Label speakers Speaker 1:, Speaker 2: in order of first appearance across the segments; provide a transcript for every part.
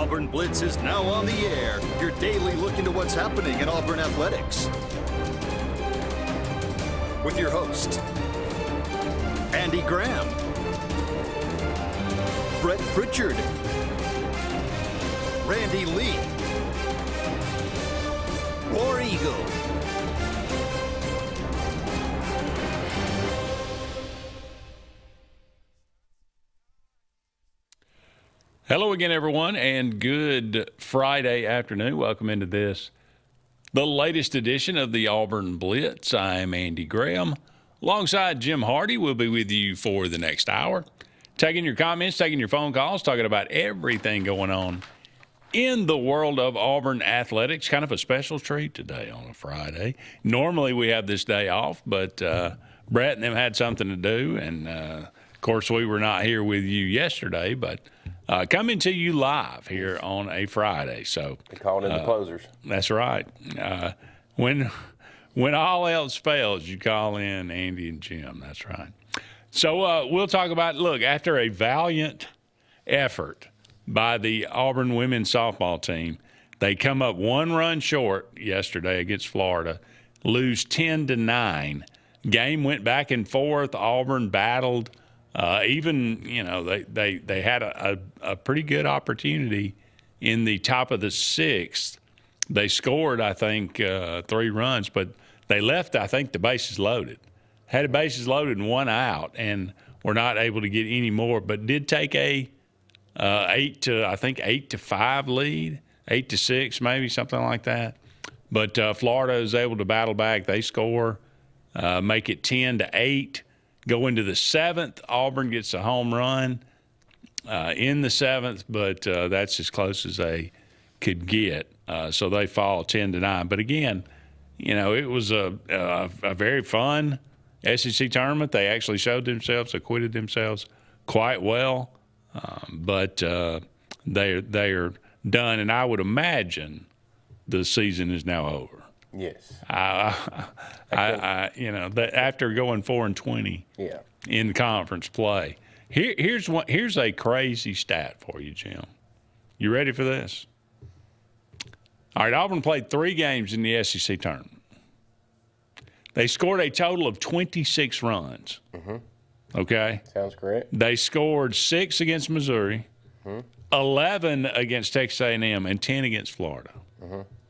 Speaker 1: Auburn Blitz is now on the air. Your daily look into what's happening in Auburn athletics. With your host, Andy Graham, Brett Pritchard, Randy Lee, War Eagle.
Speaker 2: Hello again, everyone, and good Friday afternoon. Welcome into this, the latest edition of the Auburn Blitz. I'm Andy Graham. Alongside Jim Hardy, we'll be with you for the next hour, taking your comments, taking your phone calls, talking about everything going on in the world of Auburn athletics. Kind of a special treat today on a Friday. Normally we have this day off, but Brett and them had something to do, and of course we were not here with you yesterday, but coming to you live here on a Friday. So
Speaker 3: they called in the closers.
Speaker 2: That's right. When all else fails, you call in Andy and Jim. That's right. So we'll talk about, look, after a valiant effort by the Auburn women's softball team, they come up one run short yesterday against Florida, lose 10-9. Game went back and forth. Auburn battled. Even, they had a pretty good opportunity in the top of the sixth. They scored, I think, 3 runs, but they left, I think, the bases loaded. Had the bases loaded and 1 out, and were not able to get any more, but did take a 8-5 lead, 8-6 maybe, something like that. But Florida is able to battle back. They score, make it 10-8. Go into the 7th. Auburn gets a home run in the 7th, but that's as close as they could get. So they fall 10-9. But again, it was a very fun SEC tournament. They actually showed themselves, acquitted themselves quite well. But they are done, and I would imagine the season is now over.
Speaker 3: Yes.
Speaker 2: After going 4-20 in conference play. Here's a crazy stat for you, Jim. You ready for this? All right, Auburn played 3 games in the SEC tournament. They scored a total of 26 runs. Mm-hmm. Okay?
Speaker 3: Sounds correct.
Speaker 2: They scored 6 against Missouri, 11 against Texas A&M, and 10 against Florida.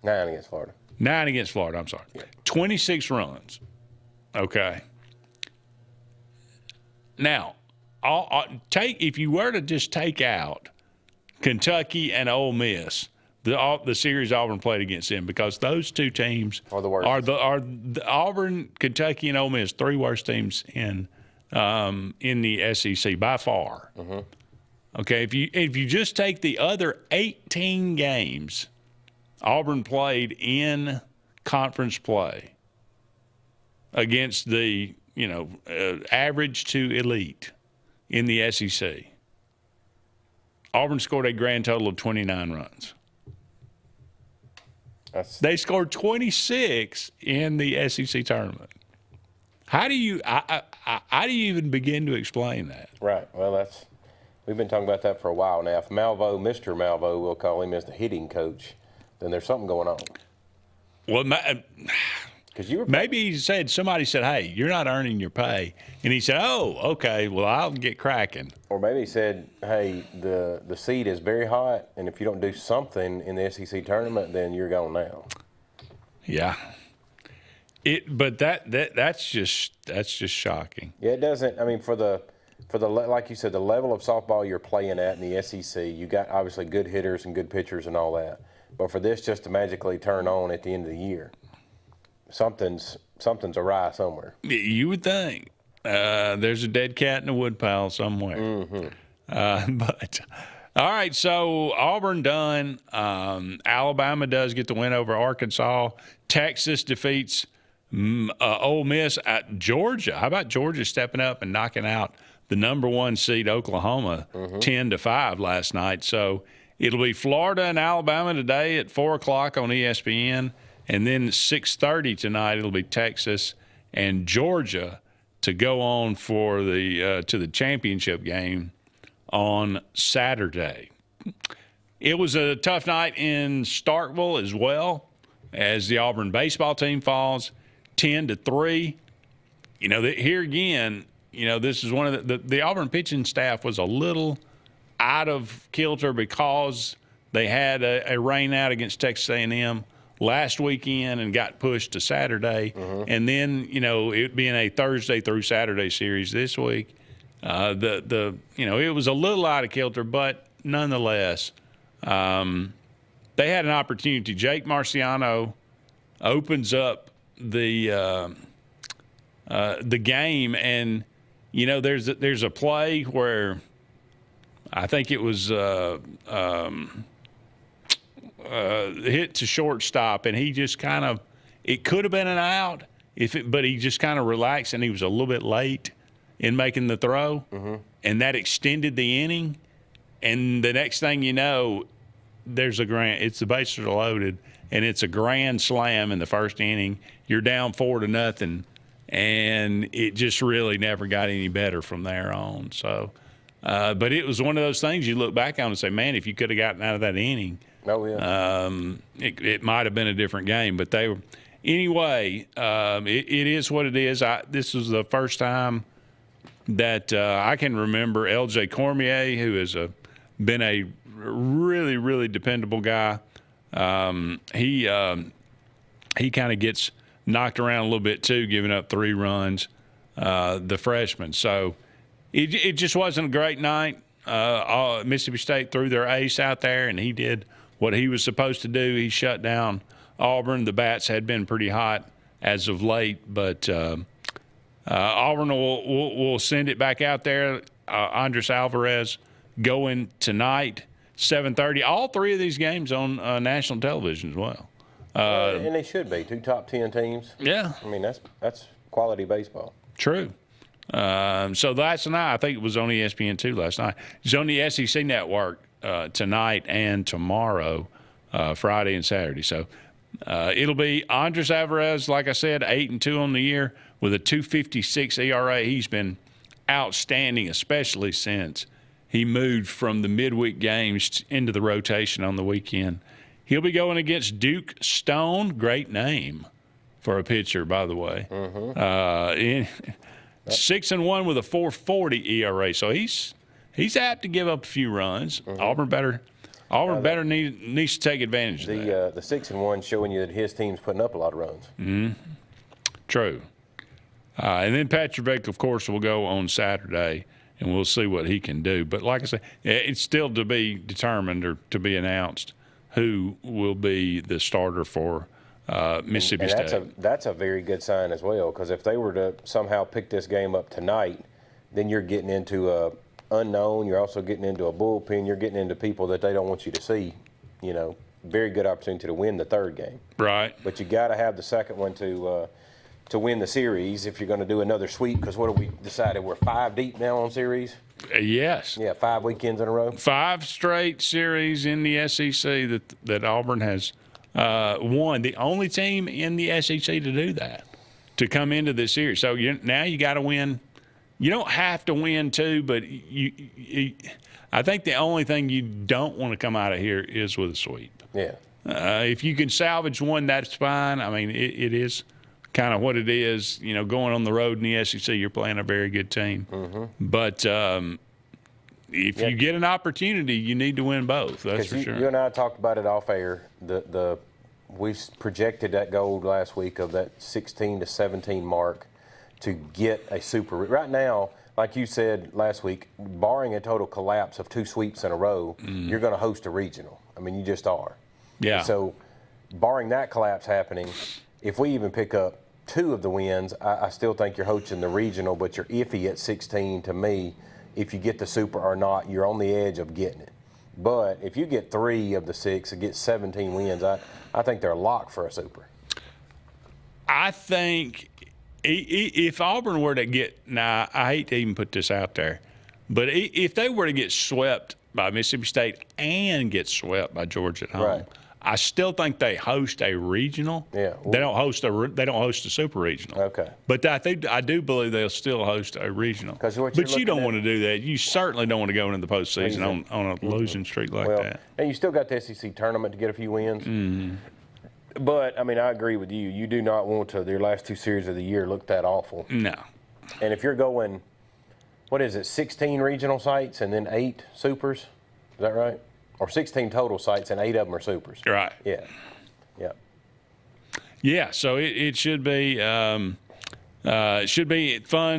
Speaker 3: 9 against Florida.
Speaker 2: 9 against Florida, I'm sorry. Yeah. 26 runs. Okay. Now, if you were to just take out Kentucky and Ole Miss, the series Auburn played against them, because those two teams
Speaker 3: are the worst.
Speaker 2: Are the Auburn, Kentucky, and Ole Miss, 3 worst teams in the SEC by far. Mm-hmm. Okay, if you just take the other 18 games Auburn played in conference play against the, average to elite in the SEC, Auburn scored a grand total of 29 runs. They scored 26 in the SEC tournament. How do you even begin to explain that?
Speaker 3: Right. Well, we've been talking about that for a while now. If Mr. Malvo, we'll call him, as the hitting coach, then there's something going on.
Speaker 2: Well,
Speaker 3: because
Speaker 2: maybe somebody said, "Hey, you're not earning your pay," and he said, "Oh, okay, well, I'll get cracking."
Speaker 3: Or maybe he said, "Hey, the seed is very hot, and if you don't do something in the SEC tournament, then you're gone now."
Speaker 2: Yeah. But that's just shocking.
Speaker 3: Yeah, it doesn't. I mean, for the like you said, the level of softball you're playing at in the SEC, you got obviously good hitters and good pitchers and all that. But for this just to magically turn on at the end of the year, something's awry somewhere.
Speaker 2: You would think. There's a dead cat in a woodpile somewhere. Mm-hmm. But all right, so Auburn done. Alabama does get the win over Arkansas. Texas defeats Ole Miss at Georgia. How about Georgia stepping up and knocking out the number 1 seed Oklahoma 10-5 last night? So it'll be Florida and Alabama today at 4:00 on ESPN, and then 6:30 tonight it'll be Texas and Georgia to go on for the to the championship game on Saturday. it was a tough night in Starkville as well, as the Auburn baseball team falls 10-3. Here again, this is one of the Auburn pitching staff was a little out of kilter because they had a rain out against Texas A&M last weekend and got pushed to Saturday. And then, it being a Thursday through Saturday series this week, it was a little out of kilter, but nonetheless, they had an opportunity. Jake Marciano opens up the game, and there's a play where I think it was hit to shortstop, and he just it could have been an out but he just kind of relaxed, and he was a little bit late in making the throw, and that extended the inning. And the next thing you know, it's the bases are loaded, and it's a grand slam in the first inning. You're down 4-0, and it just really never got any better from there on. So, but it was one of those things you look back on and say, man, if you could have gotten out of that inning, it might have been a different game. But they were anyway. It is what it is. This was the first time that I can remember L.J. Cormier, who has been a really, really dependable guy. He kind of gets knocked around a little bit too, giving up 3 runs, the freshman. So it just wasn't a great night. Mississippi State threw their ace out there, and he did what he was supposed to do. He shut down Auburn. The bats had been pretty hot as of late, but Auburn will send it back out there. Andres Alvarez going tonight, 7:30. All 3 of these games on national television as well.
Speaker 3: And they should be 2 top 10 teams.
Speaker 2: Yeah,
Speaker 3: I mean that's quality baseball.
Speaker 2: True. So last night, I think it was on ESPN2 last night. It's on the SEC network tonight and tomorrow, Friday and Saturday. So it'll be Andres Alvarez, like I said, 8-2 on the year with a 2.56 ERA. He's been outstanding, especially since he moved from the midweek games into the rotation on the weekend. He'll be going against Duke Stone. Great name for a pitcher, by the way. 6-1 with a 4.40 ERA. So he's apt to give up a few runs. Auburn better needs to take advantage of that.
Speaker 3: The 6-1 showing you that his team's putting up a lot of runs.
Speaker 2: True. And then Petrovic, of course, will go on Saturday, and we'll see what he can do. But like I said, it's still to be determined or to be announced who will be the starter for Mississippi State.
Speaker 3: That's a very good sign as well, because if they were to somehow pick this game up tonight, then you're getting into a unknown. You're also getting into a bullpen. You're getting into people that they don't want you to see. Very good opportunity to win the third game.
Speaker 2: Right.
Speaker 3: But you got to have the second one to win the series if you're going to do another sweep. Because what have we decided? We're 5 deep now on series.
Speaker 2: Yes.
Speaker 3: Yeah, 5 weekends in a row.
Speaker 2: 5 straight series in the SEC that Auburn has won. The only team in the SEC to do that, to come into this series. So now you got to win. You don't have to win 2, but I think the only thing you don't want to come out of here is with a sweep.
Speaker 3: Yeah.
Speaker 2: If you can salvage 1, that's fine. I mean, it is kind of what it is. Going on the road in the SEC, you're playing a very good team. But if you get an opportunity, you need to win both. That's for sure.
Speaker 3: You and I talked about it off air. We projected that goal last week of that 16 to 17 mark to get a super. Right now, like you said last week, barring a total collapse of 2 sweeps in a row, you're going to host a regional. I mean, you just are.
Speaker 2: Yeah.
Speaker 3: So, barring that collapse happening, if we even pick up 2 of the wins, I still think you're hosting the regional, but you're iffy at 16 to me. If you get the super or not, you're on the edge of getting it. But if you get 3 of the 6 and get 17 wins, I think they're locked for a super.
Speaker 2: I think if Auburn were to get – now, I hate to even put this out there, but if they were to get swept by Mississippi State and get swept by Georgia at home,
Speaker 3: right.
Speaker 2: I still think they host a regional.
Speaker 3: Yeah.
Speaker 2: They don't host a super regional.
Speaker 3: Okay.
Speaker 2: But I do believe they'll still host a regional.
Speaker 3: But
Speaker 2: you don't want to do that. You certainly don't want to go into the postseason on a losing streak like that.
Speaker 3: And you still got the SEC tournament to get a few wins.
Speaker 2: Mm-hmm.
Speaker 3: But, I mean, I agree with you. You do not want to, their last 2 series of the year look that awful.
Speaker 2: No.
Speaker 3: And if you're going, 16 regional sites and then 8 supers? Is that right? Or 16 total sites and 8 of them are supers.
Speaker 2: Right.
Speaker 3: Yeah. Yeah.
Speaker 2: Yeah. So it should be fun.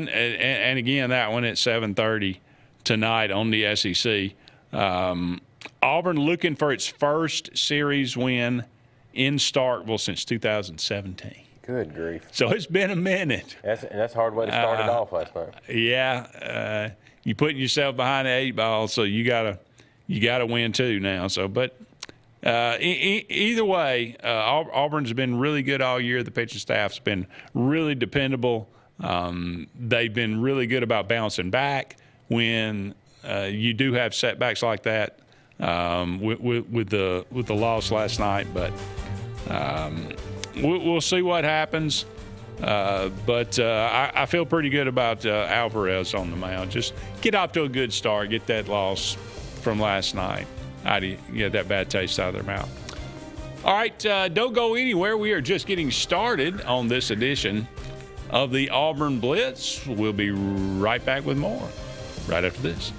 Speaker 2: And again, that one at 7:30 tonight on the SEC. Auburn looking for its first series win in Starkville since 2017.
Speaker 3: Good grief.
Speaker 2: So it's been a minute.
Speaker 3: That's a hard way to start it off last night.
Speaker 2: Yeah. You're putting yourself behind the 8 ball, so you gotta win too now. So, but either way, Auburn's been really good all year. The pitching staff's been really dependable. They've been really good about bouncing back when you do have setbacks like that with the loss last night. But we'll see what happens. But I feel pretty good about Alvarez on the mound. Just get off to a good start, get that loss from last night. Get that bad taste out of their mouth. All right, don't go anywhere. We are just getting started on this edition of the Auburn Blitz. We'll be right back with more right after this.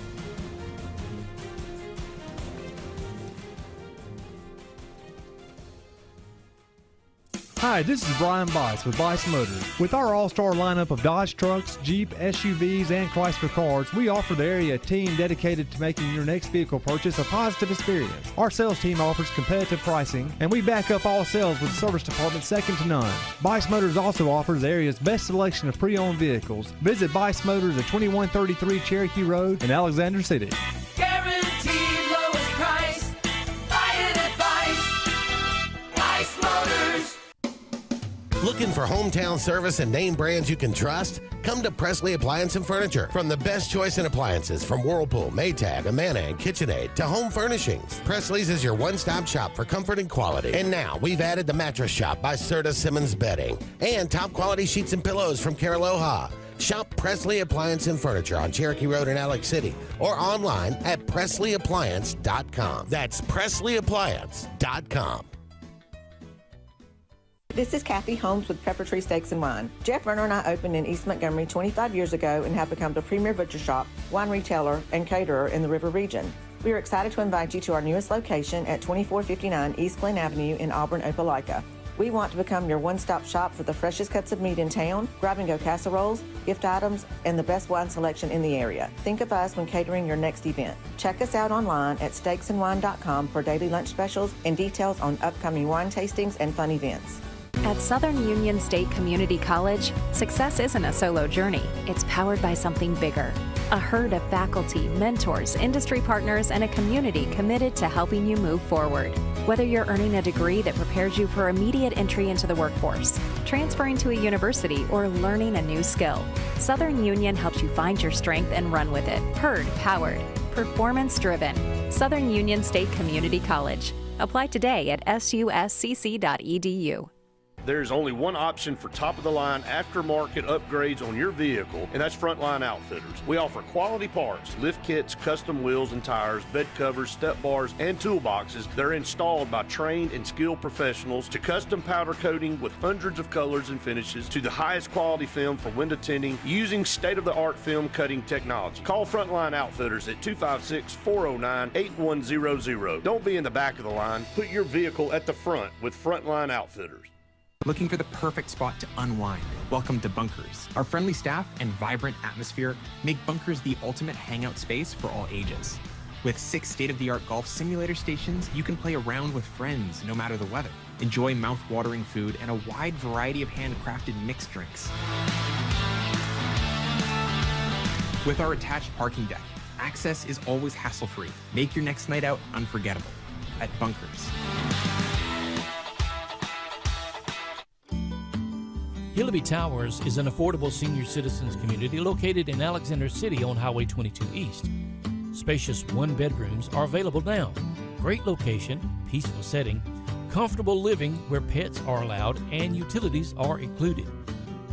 Speaker 4: Hi, this is Brian Bice with Bice Motors. With our all-star lineup of Dodge trucks, Jeep, SUVs, and Chrysler cars, we offer the area a team dedicated to making your next vehicle purchase a positive experience. Our sales team offers competitive pricing, and we back up all sales with a service department second to none. Bice Motors also offers the area's best selection of pre-owned vehicles. Visit Bice Motors at 2133 Cherokee Road in Alexander City.
Speaker 5: Guaranteed lowest price. Buy it at Bice Motors.
Speaker 6: Looking for hometown service and name brands you can trust? Come to Presley Appliance and Furniture. From the best choice in appliances from Whirlpool, Maytag, Amana, and KitchenAid to home furnishings, Presley's is your one-stop shop for comfort and quality. And now we've added the Mattress Shop by Serta Simmons Bedding and top quality sheets and pillows from Caraloha. Shop Presley Appliance and Furniture on Cherokee Road in Alex City or online at PresleyAppliance.com. That's PresleyAppliance.com.
Speaker 7: This is Kathy Holmes with Pepper Tree Steaks and Wine. Jeff Verner and I opened in East Montgomery 25 years ago and have become the premier butcher shop, wine retailer, and caterer in the River region. We are excited to invite you to our newest location at 2459 East Glen Avenue in Auburn, Opelika. We want to become your one-stop shop for the freshest cuts of meat in town, grab-and-go casseroles, gift items, and the best wine selection in the area. Think of us when catering your next event. Check us out online at steaksandwine.com for daily lunch specials and details on upcoming wine tastings and fun events.
Speaker 8: At Southern Union State Community College, success isn't a solo journey. It's powered by something bigger. A herd of faculty, mentors, industry partners, and a community committed to helping you move forward. Whether you're earning a degree that prepares you for immediate entry into the workforce, transferring to a university, or learning a new skill, Southern Union helps you find your strength and run with it. Herd powered, performance driven. Southern Union State Community College. Apply today at suscc.edu.
Speaker 9: There's only one option for top-of-the-line aftermarket upgrades on your vehicle, and that's Frontline Outfitters. We offer quality parts, lift kits, custom wheels and tires, bed covers, step bars, and toolboxes. They're installed by trained and skilled professionals, to custom powder coating with hundreds of colors and finishes, to the highest quality film for window tinting using state-of-the-art film cutting technology. Call Frontline Outfitters at 256-409-8100. Don't be in the back of the line. Put your vehicle at the front with Frontline Outfitters.
Speaker 10: Looking for the perfect spot to unwind? Welcome to Bunkers. Our friendly staff and vibrant atmosphere make Bunkers the ultimate hangout space for all ages. With 6 state-of-the-art golf simulator stations, you can play around with friends no matter the weather. Enjoy mouth-watering food and a wide variety of handcrafted mixed drinks. With our attached parking deck, access is always hassle-free. Make your next night out unforgettable at Bunkers.
Speaker 11: Hillaby Towers is an affordable senior citizens community located in Alexander City on Highway 22 East. Spacious one-bedrooms are available now. Great location, peaceful setting, comfortable living where pets are allowed and utilities are included.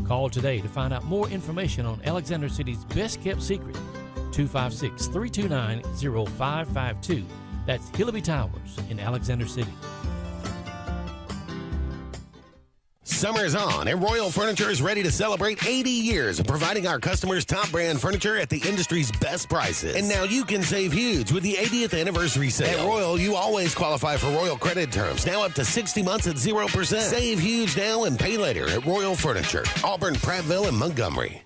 Speaker 11: Call today to find out more information on Alexander City's best-kept secret, 256-329-0552. That's Hillaby Towers in Alexander City.
Speaker 6: Summer's on, and Royal Furniture is ready to celebrate 80 years of providing our customers top brand furniture at the industry's best prices. And now you can save huge with the 80th anniversary sale. At Royal, you always qualify for Royal credit terms, now up to 60 months at 0%. Save huge now and pay later at Royal Furniture, Auburn, Prattville, and Montgomery.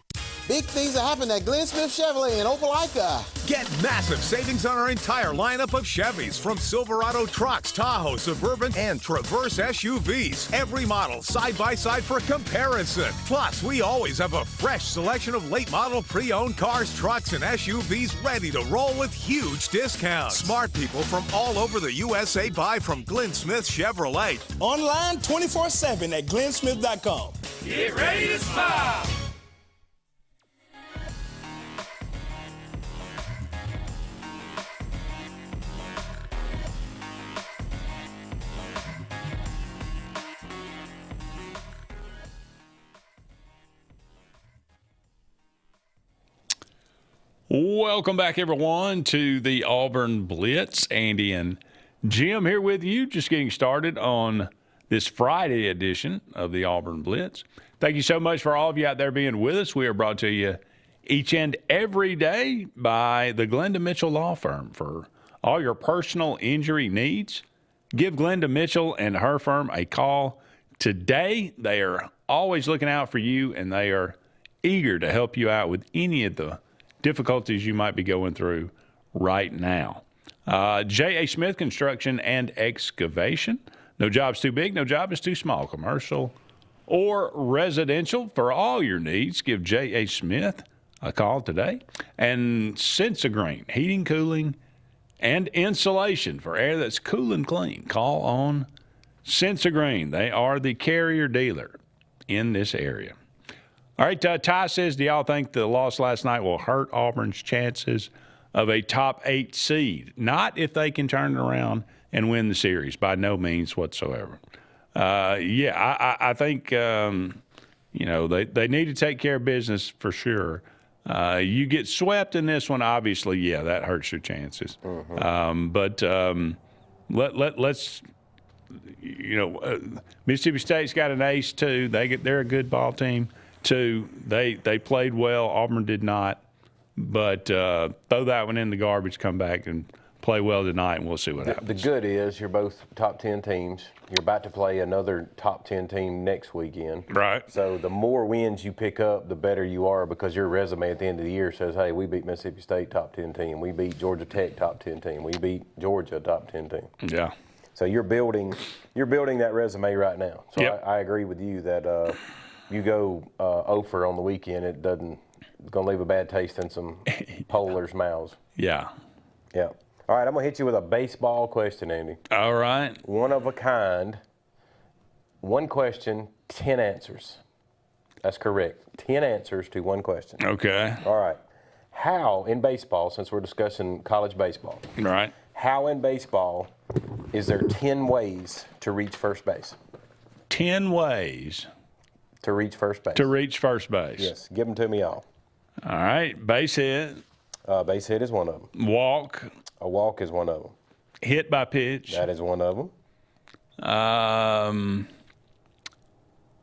Speaker 12: Big things are happening at Glenn Smith Chevrolet in Opelika.
Speaker 13: Get massive savings on our entire lineup of Chevys, from Silverado trucks, Tahoe, Suburban, and Traverse SUVs. Every model side by side for comparison. Plus, we always have a fresh selection of late model pre-owned cars, trucks, and SUVs ready to roll with huge discounts. Smart people from all over the USA buy from Glenn Smith Chevrolet.
Speaker 12: Online 24/7 at glennsmith.com.
Speaker 5: Get ready to smile.
Speaker 2: Welcome back, everyone, to the Auburn Blitz. Andy and Jim here with you, just getting started on this Friday edition of the Auburn Blitz. Thank you so much for all of you out there being with us. We are brought to you each and every day by the Glenda Mitchell Law Firm. For all your personal injury needs, give Glenda Mitchell and her firm a call today. They are always looking out for you, and they are eager to help you out with any of the difficulties you might be going through right now. J.A. Smith Construction and Excavation. No job's too big, no job is too small. Commercial or residential, for all your needs, give J.A. Smith a call today. And Sensagreen, heating, cooling, and insulation for air that's cool and clean. Call on Sensagreen. They are the carrier dealer in this area. All right, Ty says, do y'all think the loss last night will hurt Auburn's chances of a top 8 seed? Not if they can turn it around and win the series, by no means whatsoever. I think, they need to take care of business for sure. You get swept in this one, obviously, that hurts your chances. Mm-hmm. Let's Mississippi State's got an ace, too. They're a good ball team. Two, they played well. Auburn did not. But throw that one in the garbage, come back and play well tonight, and we'll see what happens.
Speaker 3: The good is you're both top 10 teams. You're about to play another top 10 team next weekend.
Speaker 2: Right.
Speaker 3: So the more wins you pick up, the better you are, because your resume at the end of the year says, hey, we beat Mississippi State, top 10 team. We beat Georgia Tech, top 10 team. We beat Georgia, top 10 team.
Speaker 2: Yeah.
Speaker 3: So you're building that resume right now. So
Speaker 2: yep.
Speaker 3: I agree with you that you go 0 on the weekend, it's going to leave a bad taste in some pollers' mouths.
Speaker 2: Yeah.
Speaker 3: Yeah. All right, I'm going to hit you with a baseball question, Andy.
Speaker 2: All right.
Speaker 3: One of a kind. One question, 10 answers. That's correct. 10 answers to one question.
Speaker 2: Okay.
Speaker 3: All right. How in baseball, since we're discussing college baseball,
Speaker 2: right?
Speaker 3: How in baseball is there 10 ways to reach first base?
Speaker 2: 10 ways
Speaker 3: to reach first base.
Speaker 2: To reach first base.
Speaker 3: Yes. Give them to me all.
Speaker 2: All right. Base hit.
Speaker 3: Base hit is one of them.
Speaker 2: Walk.
Speaker 3: A walk is one of them.
Speaker 2: Hit by pitch.
Speaker 3: That is one of them.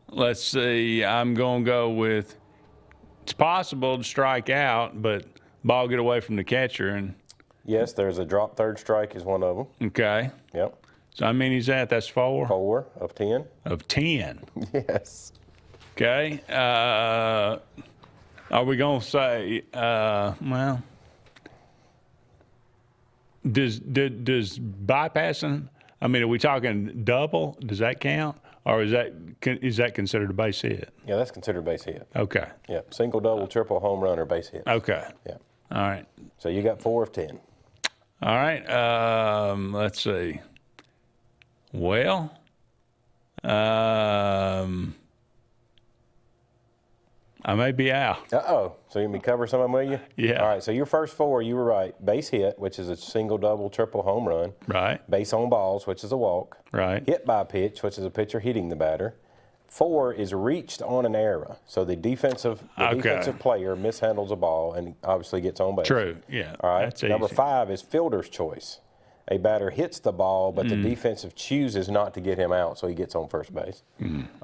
Speaker 2: Let's see. I'm going to go with, it's possible to strike out, but ball get away from the catcher. And
Speaker 3: yes, there's a drop third strike is one of them.
Speaker 2: Okay.
Speaker 3: Yep.
Speaker 2: So how many is that? That's 4?
Speaker 3: 4 of 10.
Speaker 2: Of 10.
Speaker 3: Yes.
Speaker 2: Okay. Are we going to say, well, does bypassing, I mean, are we talking double? Does that count? Or is that considered a base hit?
Speaker 3: Yeah, that's considered a base hit.
Speaker 2: Okay.
Speaker 3: Yeah, single, double, triple, home run, or base hit.
Speaker 2: Okay.
Speaker 3: Yeah.
Speaker 2: All right.
Speaker 3: So you got 4 of 10.
Speaker 2: All right. Let's see. Well, I may be out.
Speaker 3: Uh-oh. So you want me to cover some of them with you?
Speaker 2: Yeah.
Speaker 3: All right, so your first 4, you were right. Base hit, which is a single, double, triple home run.
Speaker 2: Right.
Speaker 3: Base on balls, which is a walk.
Speaker 2: Right.
Speaker 3: Hit by pitch, which is a pitcher hitting the batter. 4 is reached on an error. So the defensive player mishandles a ball and obviously gets on base.
Speaker 2: True, yeah.
Speaker 3: All right.
Speaker 2: That's
Speaker 3: Number
Speaker 2: easy.
Speaker 3: 5 is fielder's choice. A batter hits the ball, but the defensive chooses not to get him out, so he gets on first base.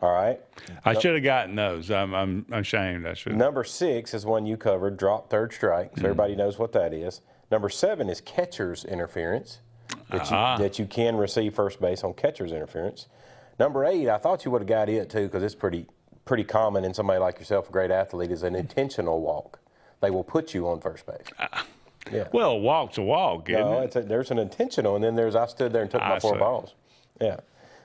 Speaker 3: All right.
Speaker 2: I should have gotten those. I'm ashamed. I should.
Speaker 3: Number 6 is one you covered, drop third strike. So everybody knows what that is. Number 7 is catcher's interference, that you can receive first base on catcher's interference. Number 8, I thought you would have got it too, because it's pretty common in somebody like yourself, a great athlete, is an intentional walk. They will put you on first base. Yeah.
Speaker 2: Well, walk's a walk, isn't it?
Speaker 3: There's an intentional, and then there's I stood there and took my 4 balls. Yeah.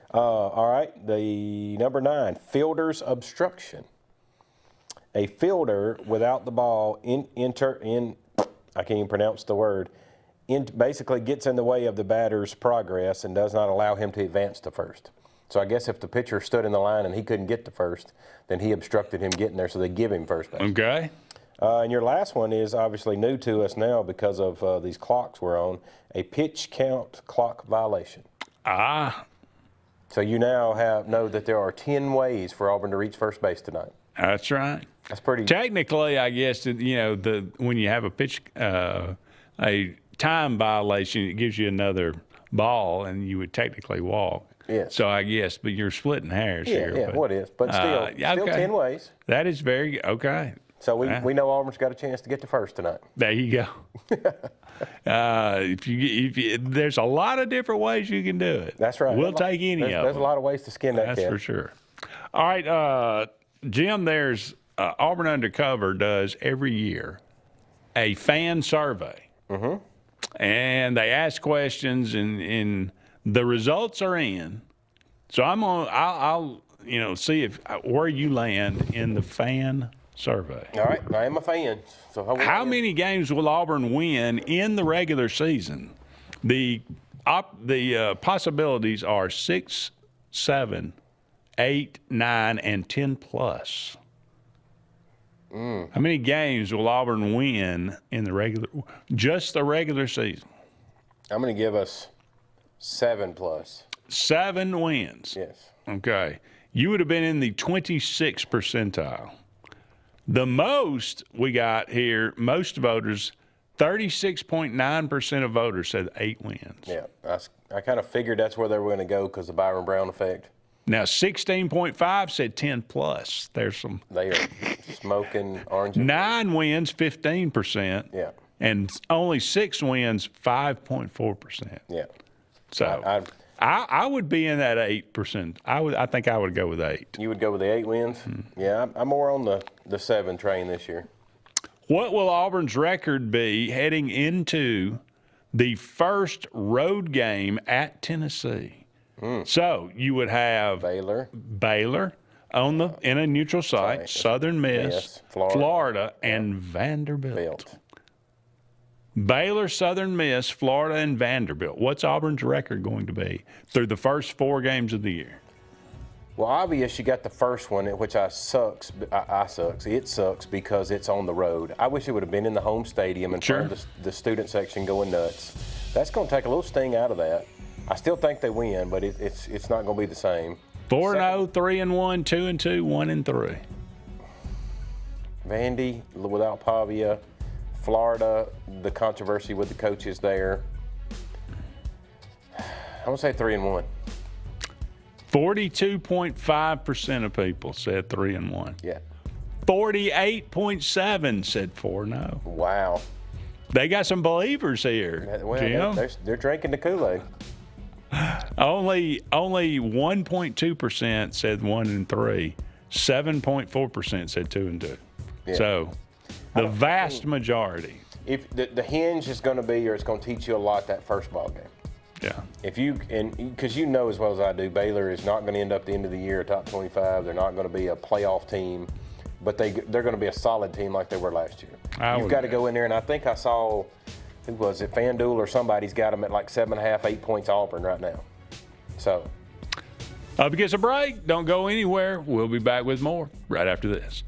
Speaker 3: All right. The number 9, fielder's obstruction. A fielder without the ball I can't even pronounce the word. Basically gets in the way of the batter's progress and does not allow him to advance to first. So I guess if the pitcher stood in the line and he couldn't get to first, then he obstructed him getting there, so they give him first base.
Speaker 2: Okay.
Speaker 3: And your last one is obviously new to us now because of these clocks we're on, a pitch count clock violation. So you now know that there are 10 ways for Auburn to reach first base tonight.
Speaker 2: That's right.
Speaker 3: That's pretty.
Speaker 2: Technically, I guess, when you have a pitch, a time violation, it gives you another ball, and you would technically walk.
Speaker 3: Yes.
Speaker 2: So I guess, but you're splitting hairs here.
Speaker 3: Yeah, what is? But still 10 ways.
Speaker 2: That is very okay.
Speaker 3: So we know Auburn's got a chance to get to first tonight.
Speaker 2: There you go. There's a lot of different ways you can do it.
Speaker 3: That's right.
Speaker 2: We'll take any of them.
Speaker 3: There's a lot of ways to skin that cat.
Speaker 2: That's for sure. All right, Jim, there's Auburn Undercover does every year a fan survey. Mm-hmm. And they ask questions, and the results are in. So I'll see where you land in the fan survey.
Speaker 3: All right, I am a fan. So
Speaker 2: how many games will Auburn win in the regular season? The possibilities are 6, 7, 8, 9, and 10 plus. How many games will Auburn win in the regular season?
Speaker 3: I'm going to give us 7 plus.
Speaker 2: 7 wins.
Speaker 3: Yes.
Speaker 2: Okay. You would have been in the 26th percentile. The most we got here, most voters, 36.9% of voters said 8 wins.
Speaker 3: Yeah, I kind of figured that's where they were going to go because of the Byron Brown effect.
Speaker 2: Now, 16.5 said 10 plus. There's some.
Speaker 3: They are smoking oranges.
Speaker 2: 9 wins, 15%.
Speaker 3: Yeah.
Speaker 2: And only 6 wins, 5.4%.
Speaker 3: Yeah.
Speaker 2: So I would be in that 8%. I think I would go with 8.
Speaker 3: You would go with the 8 wins? Yeah, I'm more on the 7 train this year.
Speaker 2: What will Auburn's record be heading into the first road game at Tennessee? So you would have Baylor in a neutral site, Southern Miss, Florida, and Vanderbilt. Baylor, Southern Miss, Florida, and Vanderbilt. What's Auburn's record going to be through the first 4 games of the year?
Speaker 3: Well, obvious you got the first one, which It sucks because it's on the road. I wish it would have been in the home stadium and the student section going nuts. That's going to take a little sting out of that. I still think they win, but it's not going to be the same.
Speaker 2: 4-0, 3-1, 2-2, 1-3.
Speaker 3: Vandy without Pavia. Florida, the controversy with the coaches there. I'm going to say 3-1.
Speaker 2: 42.5% of people said 3-1.
Speaker 3: Yeah.
Speaker 2: 48.7% said 4-0.
Speaker 3: Wow.
Speaker 2: They got some believers here, Jim.
Speaker 3: They're drinking the Kool-Aid.
Speaker 2: Only 1.2% said 1-3. 7.4% said 2-2. Yeah. So the vast majority.
Speaker 3: If the hinge is going to be, or it's going to teach you a lot that first ball game.
Speaker 2: Yeah.
Speaker 3: Because you know as well as I do, Baylor is not going to end up at the end of the year a top 25. They're not going to be a playoff team, but they're going to be a solid team like they were last year. You've got to go in there, and I think I saw, who was it, FanDuel or somebody's got them at like 7.5, 8 points Auburn right now. So.
Speaker 2: Up against a break. Don't go anywhere. We'll be back with more right after this.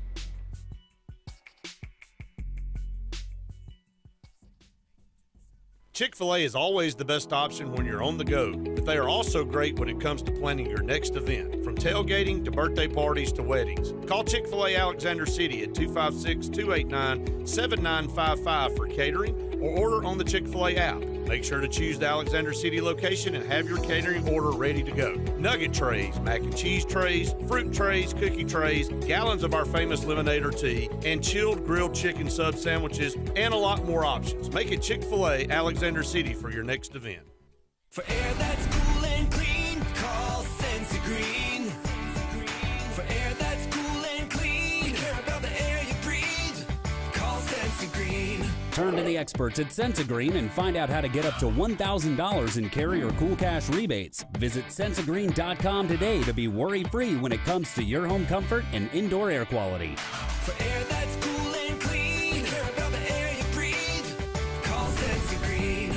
Speaker 9: Chick-fil-A is always the best option when you're on the go, but they are also great when it comes to planning your next event, from tailgating to birthday parties to weddings. Call Chick-fil-A Alexander City at 256-289-7955 for catering or order on the Chick-fil-A app. Make sure to choose the Alexander City location and have your catering order ready to go. Nugget trays, mac and cheese trays, fruit trays, cookie trays, gallons of our famous lemonade or tea, and chilled grilled chicken sub sandwiches, and a lot more options. Make it Chick-fil-A Alexander City for your next event.
Speaker 5: For air that's cool and clean, call Sense Green. For air that's cool and clean, we care about the air you breathe. Call Sense Green.
Speaker 14: Turn to the experts at Sensagreen and find out how to get up to $1,000 in Carrier Cool Cash rebates. Visit Sensagreen.com today to be worry-free when it comes to your home comfort and indoor air quality.
Speaker 5: For air that's cool and clean, we care about the air you breathe. Call Sense Green.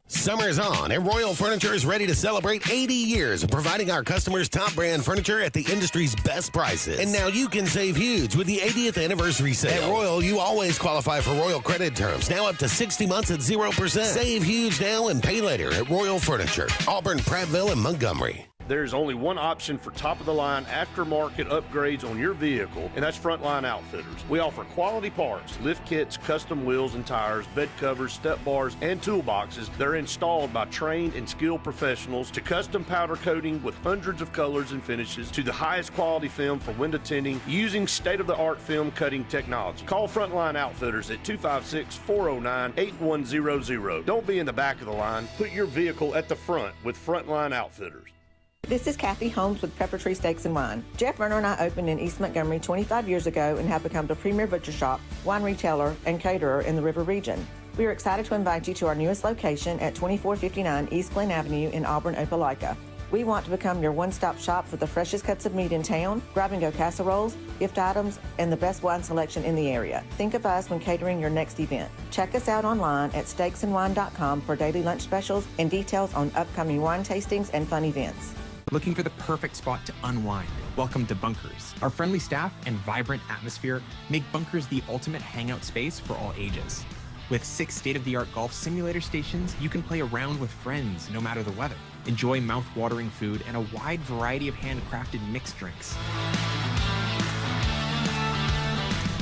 Speaker 6: Summer is on, and Royal Furniture is ready to celebrate 80 years of providing our customers top brand furniture at the industry's best prices. And now you can save huge with the 80th anniversary sale. At Royal, you always qualify for Royal credit terms, now up to 60 months at 0%. Save huge now and pay later at Royal Furniture, Auburn, Prattville, and Montgomery.
Speaker 9: There's only one option for top-of-the-line aftermarket upgrades on your vehicle, and that's Frontline Outfitters. We offer quality parts, lift kits, custom wheels and tires, bed covers, step bars, and toolboxes. They're installed by trained and skilled professionals, to custom powder coating with hundreds of colors and finishes, to the highest quality film for window tinting using state-of-the-art film cutting technology. Call Frontline Outfitters at 256-409-8100. Don't be in the back of the line. Put your vehicle at the front with Frontline Outfitters.
Speaker 7: This is Kathy Holmes with Pepper Tree Steaks and Wine. Jeff Verner and I opened in East Montgomery 25 years ago and have become the premier butcher shop, wine retailer, and caterer in the River region. We are excited to invite you to our newest location at 2459 East Glen Avenue in Auburn, Opelika. We want to become your one-stop shop for the freshest cuts of meat in town, grab-and-go casseroles, gift items, and the best wine selection in the area. Think of us when catering your next event. Check us out online at steaksandwine.com for daily lunch specials and details on upcoming wine tastings and fun events.
Speaker 10: Looking for the perfect spot to unwind? Welcome to Bunkers. Our friendly staff and vibrant atmosphere make Bunkers the ultimate hangout space for all ages. With 6 state-of-the-art golf simulator stations, you can play around with friends no matter the weather. Enjoy mouth-watering food and a wide variety of handcrafted mixed drinks.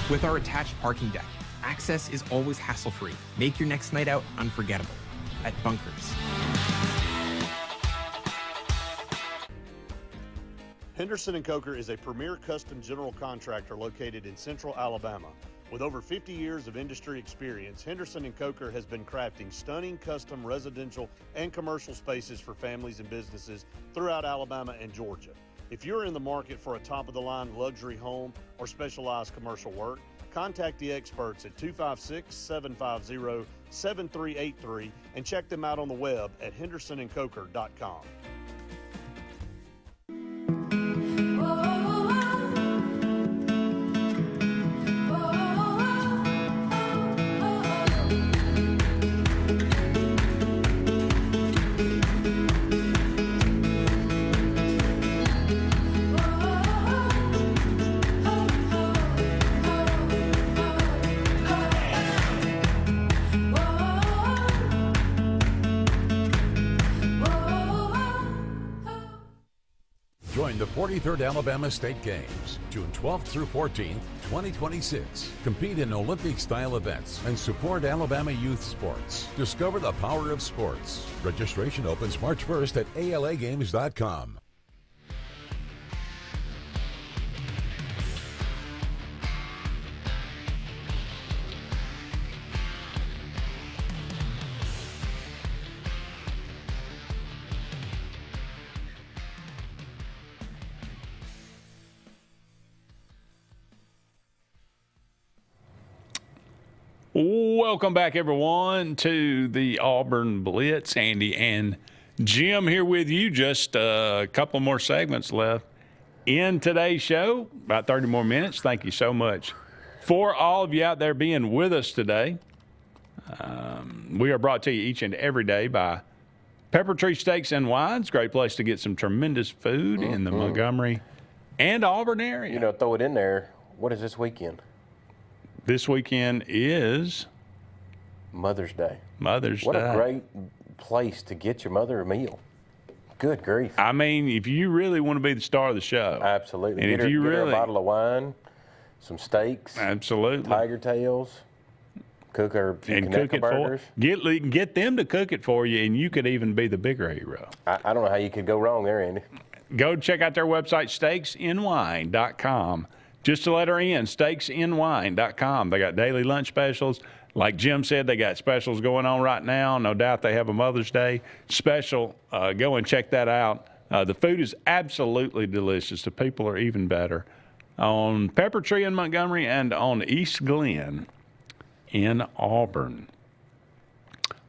Speaker 10: With our attached parking deck, access is always hassle-free. Make your next night out unforgettable at Bunkers.
Speaker 9: Henderson & Coker is a premier custom general contractor located in central Alabama. With over 50 years of industry experience, Henderson & Coker has been crafting stunning custom residential and commercial spaces for families and businesses throughout Alabama and Georgia. If you're in the market for a top-of-the-line luxury home or specialized commercial work, contact the experts at 256-750-7383 and check them out on the web at hendersonandcoker.com.
Speaker 15: Join the 43rd Alabama State Games, June 12th through 14th, 2026. Compete in Olympic-style events and support Alabama youth sports. Discover the power of sports. Registration opens March 1st at alagames.com.
Speaker 2: Welcome back, everyone, to the Auburn Blitz. Andy and Jim here with you. Just a couple more segments left in today's show, about 30 more minutes. Thank you so much for all of you out there being with us today. We are brought to you each and every day by Pepper Tree Steaks and Wines. Great place to get some tremendous food in the Montgomery and Auburn area.
Speaker 3: You know, throw it in there. What is this weekend?
Speaker 2: This weekend is
Speaker 3: Mother's Day.
Speaker 2: Mother's
Speaker 3: What
Speaker 2: Day.
Speaker 3: a great place to get your mother a meal. Good grief.
Speaker 2: I mean, if you really want to be the star of the show.
Speaker 3: Absolutely.
Speaker 2: And
Speaker 3: Get
Speaker 2: if
Speaker 3: her,
Speaker 2: you
Speaker 3: get her
Speaker 2: really.
Speaker 3: a bottle of wine, some steaks.
Speaker 2: Absolutely.
Speaker 3: Tiger tails. Cook her a few
Speaker 2: And cook
Speaker 3: Conecuh
Speaker 2: it
Speaker 3: burgers.
Speaker 2: get them to cook it for you, and you could even be the bigger hero.
Speaker 3: I don't know how you could go wrong there, Andy.
Speaker 2: Go check out their website, steaksandwine.com. Just to let her in, steaksandwine.com. They got daily lunch specials. Like Jim said, they got specials going on right now. No doubt they have a Mother's Day special. Go and check that out. The food is absolutely delicious. The people are even better. On Pepper Tree in Montgomery and on East Glen in Auburn.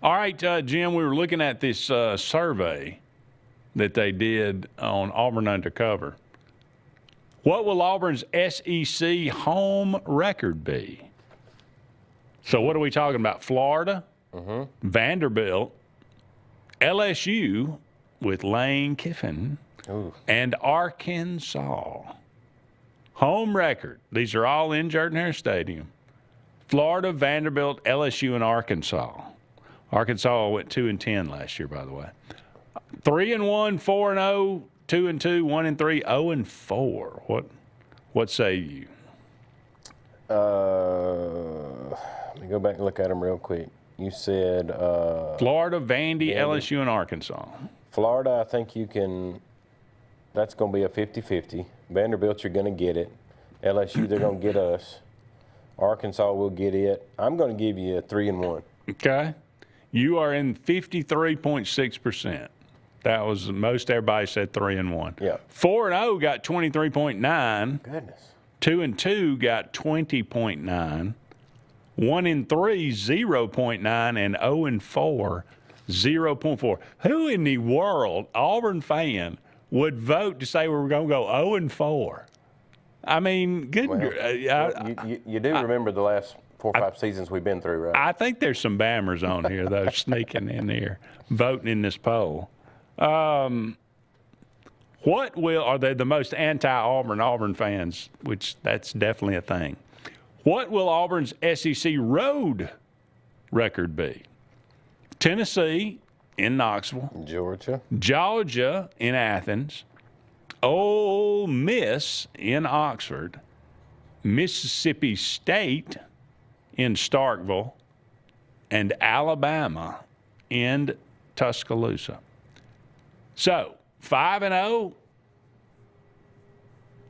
Speaker 2: All right, Jim, we were looking at this survey that they did on Auburn Undercover. What will Auburn's SEC home record be? So what are we talking about? Florida, Vanderbilt, LSU with Lane Kiffin, and Arkansas. Home record. These are all in Jordan-Hare Stadium. Florida, Vanderbilt, LSU, and Arkansas. Arkansas went 2-10 last year, by the way. 3-1, 4-0, 2-2, 1-3, 0-4. What say you?
Speaker 3: Let me go back and look at them real quick. You said
Speaker 2: Florida, Vandy, LSU, and Arkansas.
Speaker 3: Florida, I think you can. That's going to be a 50-50. Vanderbilt, you're going to get it. LSU, they're going to get us. Arkansas will get it. I'm going to give you a 3-1.
Speaker 2: Okay. You are in 53.6%. That was the most everybody said 3-1.
Speaker 3: Yeah.
Speaker 2: 4-0 got 23.9.
Speaker 3: Goodness.
Speaker 2: 2-2 got 20.9. 1-3, 0.9, and 0-4, 0.4. Who in the world, Auburn fan, would vote to say we're going to go 0-4? I mean, good.
Speaker 3: You do remember the last 4 or 5 seasons we've been through, right?
Speaker 2: I think there's some Bammers on here, though, sneaking in here, voting in this poll. Are they the most anti-Auburn fans, which that's definitely a thing. What will Auburn's SEC road record be? Tennessee in Knoxville. Georgia in Athens. Ole Miss in Oxford. Mississippi State in Starkville. And Alabama in Tuscaloosa. So, 5-0,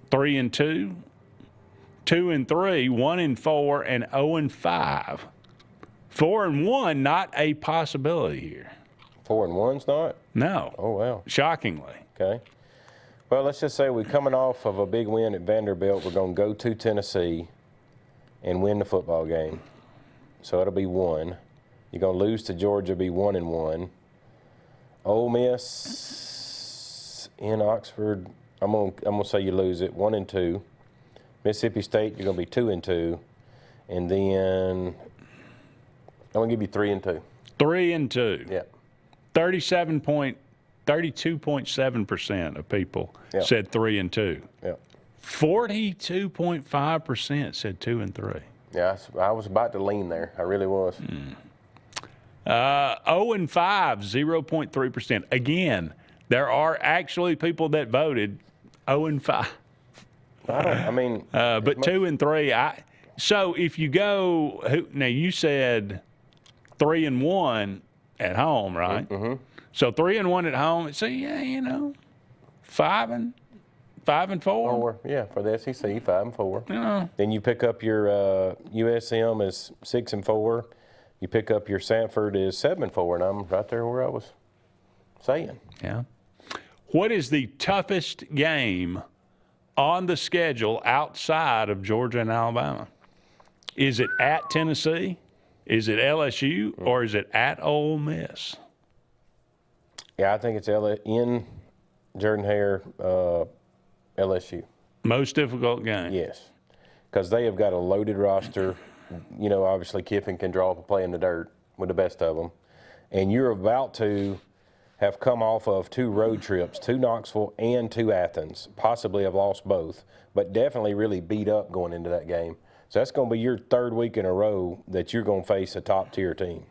Speaker 2: 3-2, 2-3, 1-4, and 0-5. 4-1, not a possibility here.
Speaker 3: 4-1's not?
Speaker 2: No.
Speaker 3: Oh, wow.
Speaker 2: Shockingly.
Speaker 3: Okay. Well, let's just say we're coming off of a big win at Vanderbilt. We're going to go to Tennessee and win the football game. So it'll be 1. You're going to lose to Georgia, be 1-1. Ole Miss in Oxford, I'm gonna say you lose it, 1-2. Mississippi State, you're gonna be 2-2, and then I'm gonna give you 3-2.
Speaker 2: 3-2.
Speaker 3: Yeah.
Speaker 2: 32.7% of people said 3-2.
Speaker 3: Yeah.
Speaker 2: 42.5% said 2-3.
Speaker 3: Yeah, I was about to lean there. I really was.
Speaker 2: 0-5, 0.3%. Again, there are actually people that voted 0-5. But 2-3. So if you go, now you said 3-1 at home, right?
Speaker 3: Mm-hmm.
Speaker 2: So 3-1 at home. So 5-4.
Speaker 3: 4, yeah, for the SEC, 5-4.
Speaker 2: Yeah.
Speaker 3: Then you pick up your USM as 6-4. You pick up your Sanford as 7-4, and I'm right there where I was saying.
Speaker 2: Yeah. What is the toughest game on the schedule outside of Georgia and Alabama? Is it at Tennessee? Is it LSU? Or is it at Ole Miss?
Speaker 3: Yeah, I think it's in Jordan-Hare, LSU.
Speaker 2: Most difficult game?
Speaker 3: Yes, because they have got a loaded roster. You know, obviously Kiffin can draw up a play in the dirt with the best of them. And you're about to have come off of 2 road trips, 2 Knoxville and 2 Athens. Possibly have lost both, but definitely really beat up going into that game. So that's going to be your third week in a row that you're going to face a top-tier team.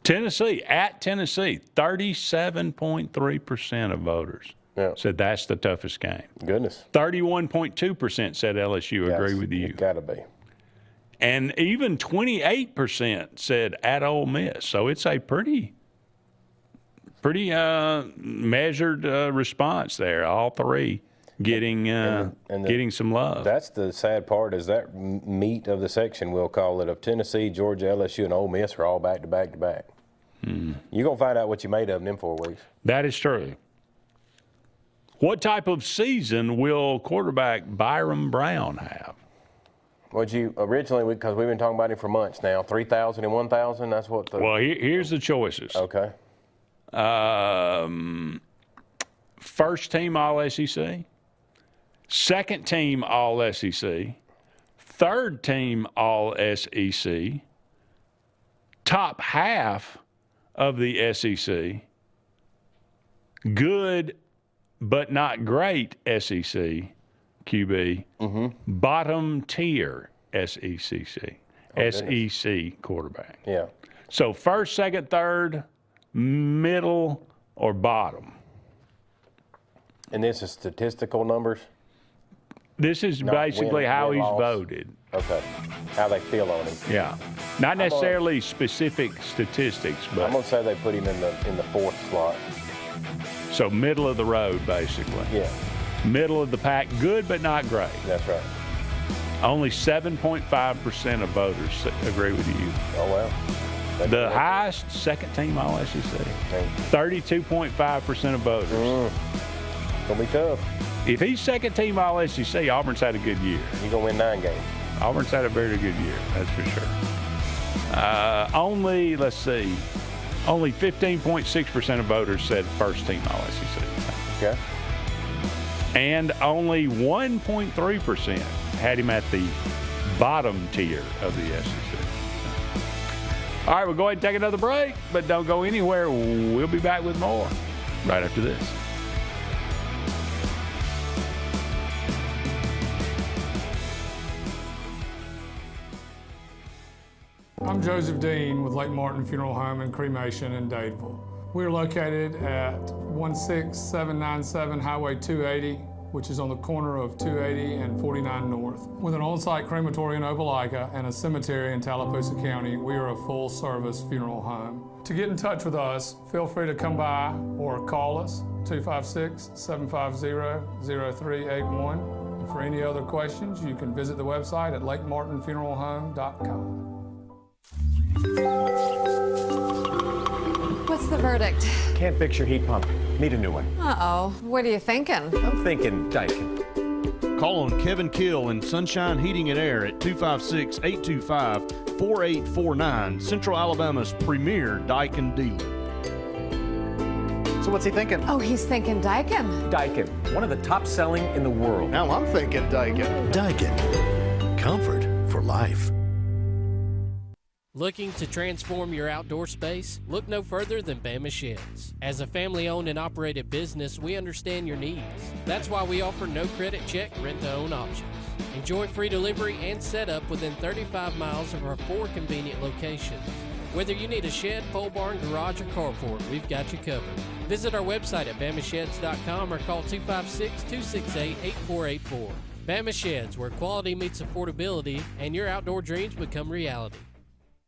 Speaker 2: Tennessee, at Tennessee, 37.3% of voters said that's the toughest game.
Speaker 3: Goodness.
Speaker 2: 31.2% said LSU agree with you.
Speaker 3: Got to be.
Speaker 2: And even 28% said at Ole Miss. So it's a pretty measured response there. All three getting getting some love.
Speaker 3: That's the sad part is that meat of the section, we'll call it, of Tennessee, Georgia, LSU, and Ole Miss are all back to back to back. You're going to find out what you made of them in 4 weeks.
Speaker 2: That is true. What type of season will quarterback Byron Brown have?
Speaker 3: Would you originally, because we've been talking about him for months now, 3,000 and 1,000? That's what the.
Speaker 2: Well, here's the choices.
Speaker 3: Okay.
Speaker 2: First team All SEC, second team All SEC, third team All SEC, top half of the SEC, good but not great SEC QB, bottom tier SEC quarterback.
Speaker 3: Yeah.
Speaker 2: So first, second, third, middle, or bottom.
Speaker 3: And this is statistical numbers?
Speaker 2: This is basically how he's voted.
Speaker 3: Okay. How they feel on him.
Speaker 2: Yeah. Not necessarily specific statistics, but
Speaker 3: I'm going to say they put him in the fourth slot.
Speaker 2: So middle of the road, basically.
Speaker 3: Yeah.
Speaker 2: Middle of the pack, good but not great.
Speaker 3: That's right.
Speaker 2: Only 7.5% of voters agree with you.
Speaker 3: Oh, wow.
Speaker 2: The highest, second team All SEC. 32.5% of voters.
Speaker 3: Going to be tough.
Speaker 2: If he's second team All SEC, Auburn's had a good year.
Speaker 3: You're going to win 9 games.
Speaker 2: Auburn's had a very good year, that's for sure. Only 15.6% of voters said first team All SEC.
Speaker 3: Okay.
Speaker 2: And only 1.3% had him at the bottom tier of the SEC. All right, we'll go ahead and take another break, but don't go anywhere. We'll be back with more right after this.
Speaker 16: I'm Joseph Dean with Lake Martin Funeral Home and Cremation in Dadeville. We are located at 16797 Highway 280, which is on the corner of 280 and 49 North. With an on-site crematory in Opelika and a cemetery in Tallapoosa County, we are a full-service funeral home. To get in touch with us, feel free to come by or call us, 256-750-0381. And for any other questions, you can visit the website at lakemartinfuneralhome.com.
Speaker 17: What's the verdict?
Speaker 18: Can't fix your heat pump. Need a new one.
Speaker 17: Uh-oh. What are you thinking?
Speaker 18: I'm thinking Daikin.
Speaker 9: Call on Kevin Kill and Sunshine Heating and Air at 256-825-4849, Central Alabama's premier Daikin dealer.
Speaker 18: So what's he thinking?
Speaker 17: Oh, he's thinking Daikin.
Speaker 18: Daikin, one of the top selling in the world.
Speaker 9: Now I'm thinking Daikin.
Speaker 6: Daikin. Comfort for life.
Speaker 11: Looking to transform your outdoor space? Look no further than Bama Sheds. As a family-owned and operated business, we understand your needs. That's why we offer no credit check rent-to-own options. Enjoy free delivery and setup within 35 miles of our 4 convenient locations. Whether you need a shed, pole barn, garage, or carport, we've got you covered. Visit our website at bamasheds.com or call 256-268-8484. Bama Sheds, where quality meets affordability and your outdoor dreams become reality.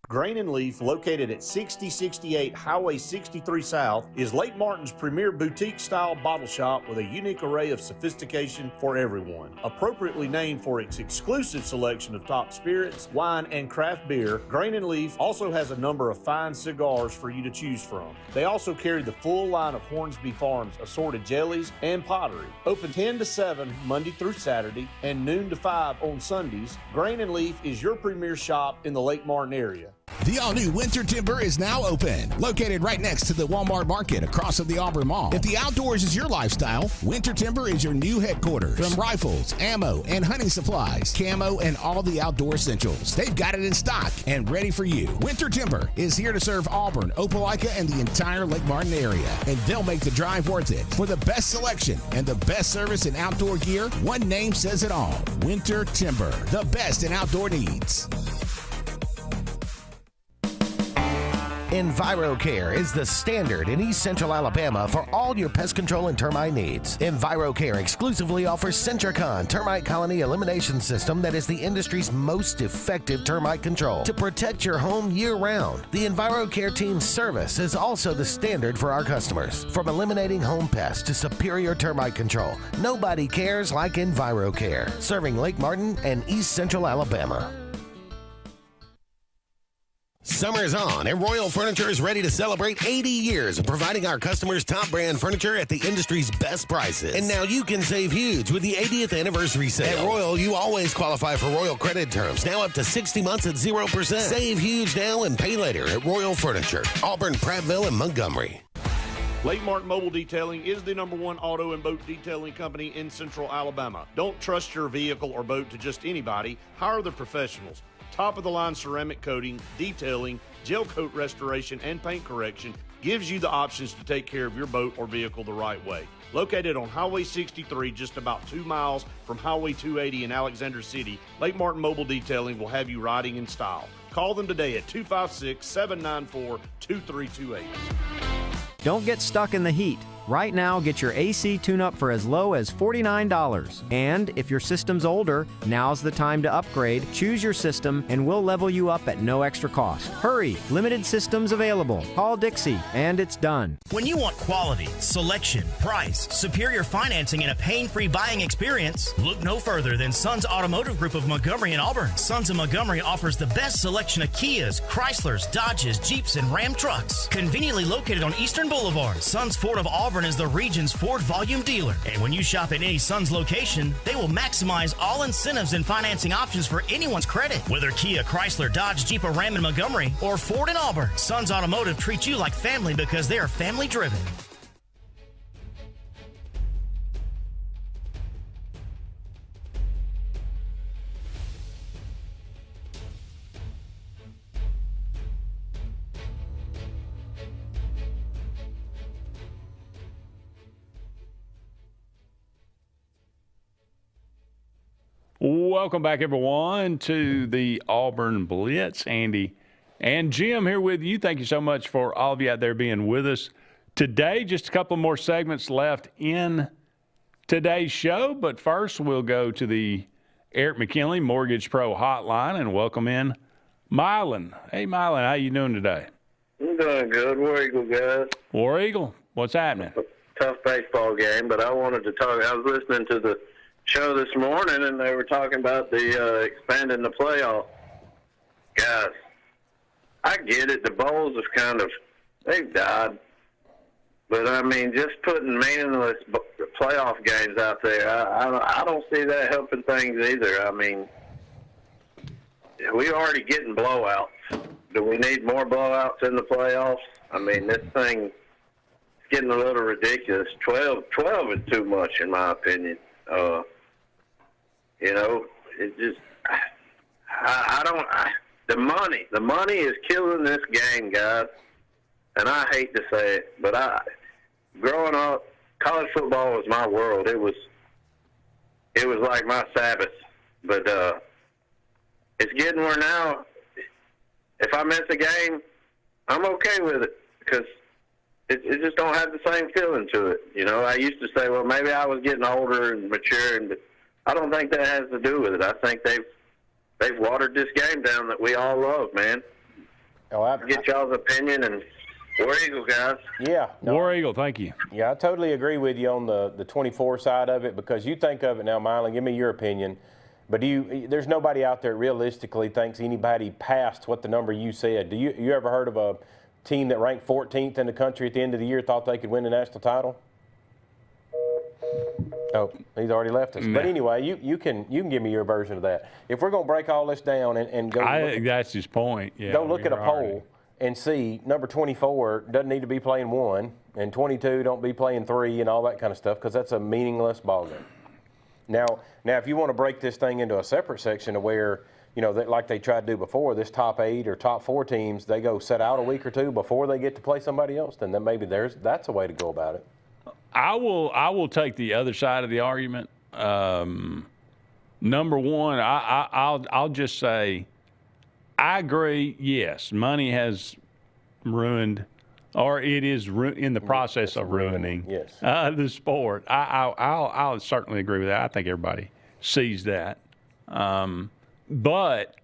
Speaker 9: Grain and Leaf, located at 6068 Highway 63 South, is Lake Martin's premier boutique-style bottle shop with a unique array of sophistication for everyone. Appropriately named for its exclusive selection of top spirits, wine, and craft beer, Grain and Leaf also has a number of fine cigars for you to choose from. They also carry the full line of Hornsby Farms assorted jellies and pottery. Open 10 to 7 Monday through Saturday and noon to 5 on Sundays, Grain and Leaf is your premier shop in the Lake Martin area.
Speaker 19: The all-new Winter Timber is now open, located right next to the Walmart Market across from the Auburn Mall. If the outdoors is your lifestyle, Winter Timber is your new headquarters. From rifles, ammo, and hunting supplies, camo, and all the outdoor essentials, they've got it in stock and ready for you. Winter Timber is here to serve Auburn, Opelika, and the entire Lake Martin area, and they'll make the drive worth it. For the best selection and the best service in outdoor gear, one name says it all: Winter Timber, the best in outdoor needs.
Speaker 6: EnviroCare is the standard in East Central Alabama for all your pest control and termite needs. EnviroCare exclusively offers Centricon termite colony elimination system that is the industry's most effective termite control to protect your home year-round. The EnviroCare team's service is also the standard for our customers. From eliminating home pests to superior termite control, nobody cares like EnviroCare, serving Lake Martin and East Central Alabama. Summer's on, and Royal Furniture is ready to celebrate 80 years of providing our customers top brand furniture at the industry's best prices. And now you can save huge with the 80th anniversary sale. At Royal, you always qualify for Royal credit terms, now up to 60 months at 0%. Save huge now and pay later at Royal Furniture, Auburn, Prattville, and Montgomery.
Speaker 9: Lake Martin Mobile Detailing is the #1 auto and boat detailing company in Central Alabama. Don't trust your vehicle or boat to just anybody. Hire the professionals. Top-of-the-line ceramic coating, detailing, gel coat restoration, and paint correction gives you the options to take care of your boat or vehicle the right way. Located on Highway 63, just about 2 miles from Highway 280 in Alexander City, Lake Martin Mobile Detailing will have you riding in style. Call them today at 256-794-2328.
Speaker 20: Don't get stuck in the heat. Right now, get your AC tune-up for as low as $49. And if your system's older, now's the time to upgrade. Choose your system, and we'll level you up at no extra cost. Hurry! Limited systems available. Call Dixie, and it's done.
Speaker 21: When you want quality, selection, price, superior financing, and a pain-free buying experience, look no further than Sons Automotive Group of Montgomery and Auburn. Sons of Montgomery offers the best selection of Kias, Chryslers, Dodges, Jeeps, and Ram trucks. Conveniently located on Eastern Boulevard, Sons Ford of Auburn is the region's Ford volume dealer. And when you shop at any Sons location, they will maximize all incentives and financing options for anyone's credit. Whether Kia, Chrysler, Dodge, Jeep, or Ram in Montgomery, or Ford in Auburn, Sons Automotive treats you like family because they are family driven.
Speaker 2: Welcome back, everyone, to the Auburn Blitz. Andy and Jim here with you. Thank you so much for all of you out there being with us today. Just a couple more segments left in today's show. But first, we'll go to the Eric McKinley Mortgage Pro Hotline and welcome in Mylan. Hey, Mylan, how you doing today?
Speaker 22: I'm doing good. War Eagle, guys.
Speaker 2: War Eagle, what's happening?
Speaker 22: Tough baseball game, but I wanted to talk. I was listening to the show this morning, and they were talking about the expanding the playoff. Guys, I get it. The bowls have they've died. But, I mean, just putting meaningless playoff games out there, I don't see that helping things either. I mean, we're already getting blowouts. Do we need more blowouts in the playoffs? I mean, this thing is getting a little ridiculous. 12 is too much, in my opinion. It just, the money is killing this game, guys. And I hate to say it, but growing up, college football was my world. It was like my Sabbath. But, it's getting where now, if I miss a game, I'm okay with it because it just don't have the same feeling to it. I used to say, well, maybe I was getting older and maturing, but I don't think that has to do with it. I think they've watered this game down that we all love, man. I get y'all's opinion, and War Eagle, guys.
Speaker 3: Yeah.
Speaker 2: War Eagle, thank you.
Speaker 3: Yeah, I totally agree with you on the 24 side of it because you think of it now, Mylan, give me your opinion. But there's nobody out there realistically thinks anybody passed what the number you said. You ever heard of a team that ranked 14th in the country at the end of the year thought they could win the national title? Oh, he's already left us.
Speaker 2: Nah.
Speaker 3: But anyway, you can give me your version of that. If we're going to break all this down and go
Speaker 2: that's his point. Yeah,
Speaker 3: go look at a
Speaker 2: you're
Speaker 3: poll
Speaker 2: right.
Speaker 3: and see number 24 doesn't need to be playing 1 and 22 don't be playing 3 and all that kind of stuff because that's a meaningless ballgame. Now, if you want to break this thing into a separate section to where, like they tried to do before, this top 8 or top 4 teams, they go set out a week or 2 before they get to play somebody else, then maybe that's a way to go about it.
Speaker 2: I will take the other side of the argument. Number one, I'll just say I agree. Yes, money has ruined, or it is in the process of ruining the sport. I'll certainly agree with that. I think everybody sees that. But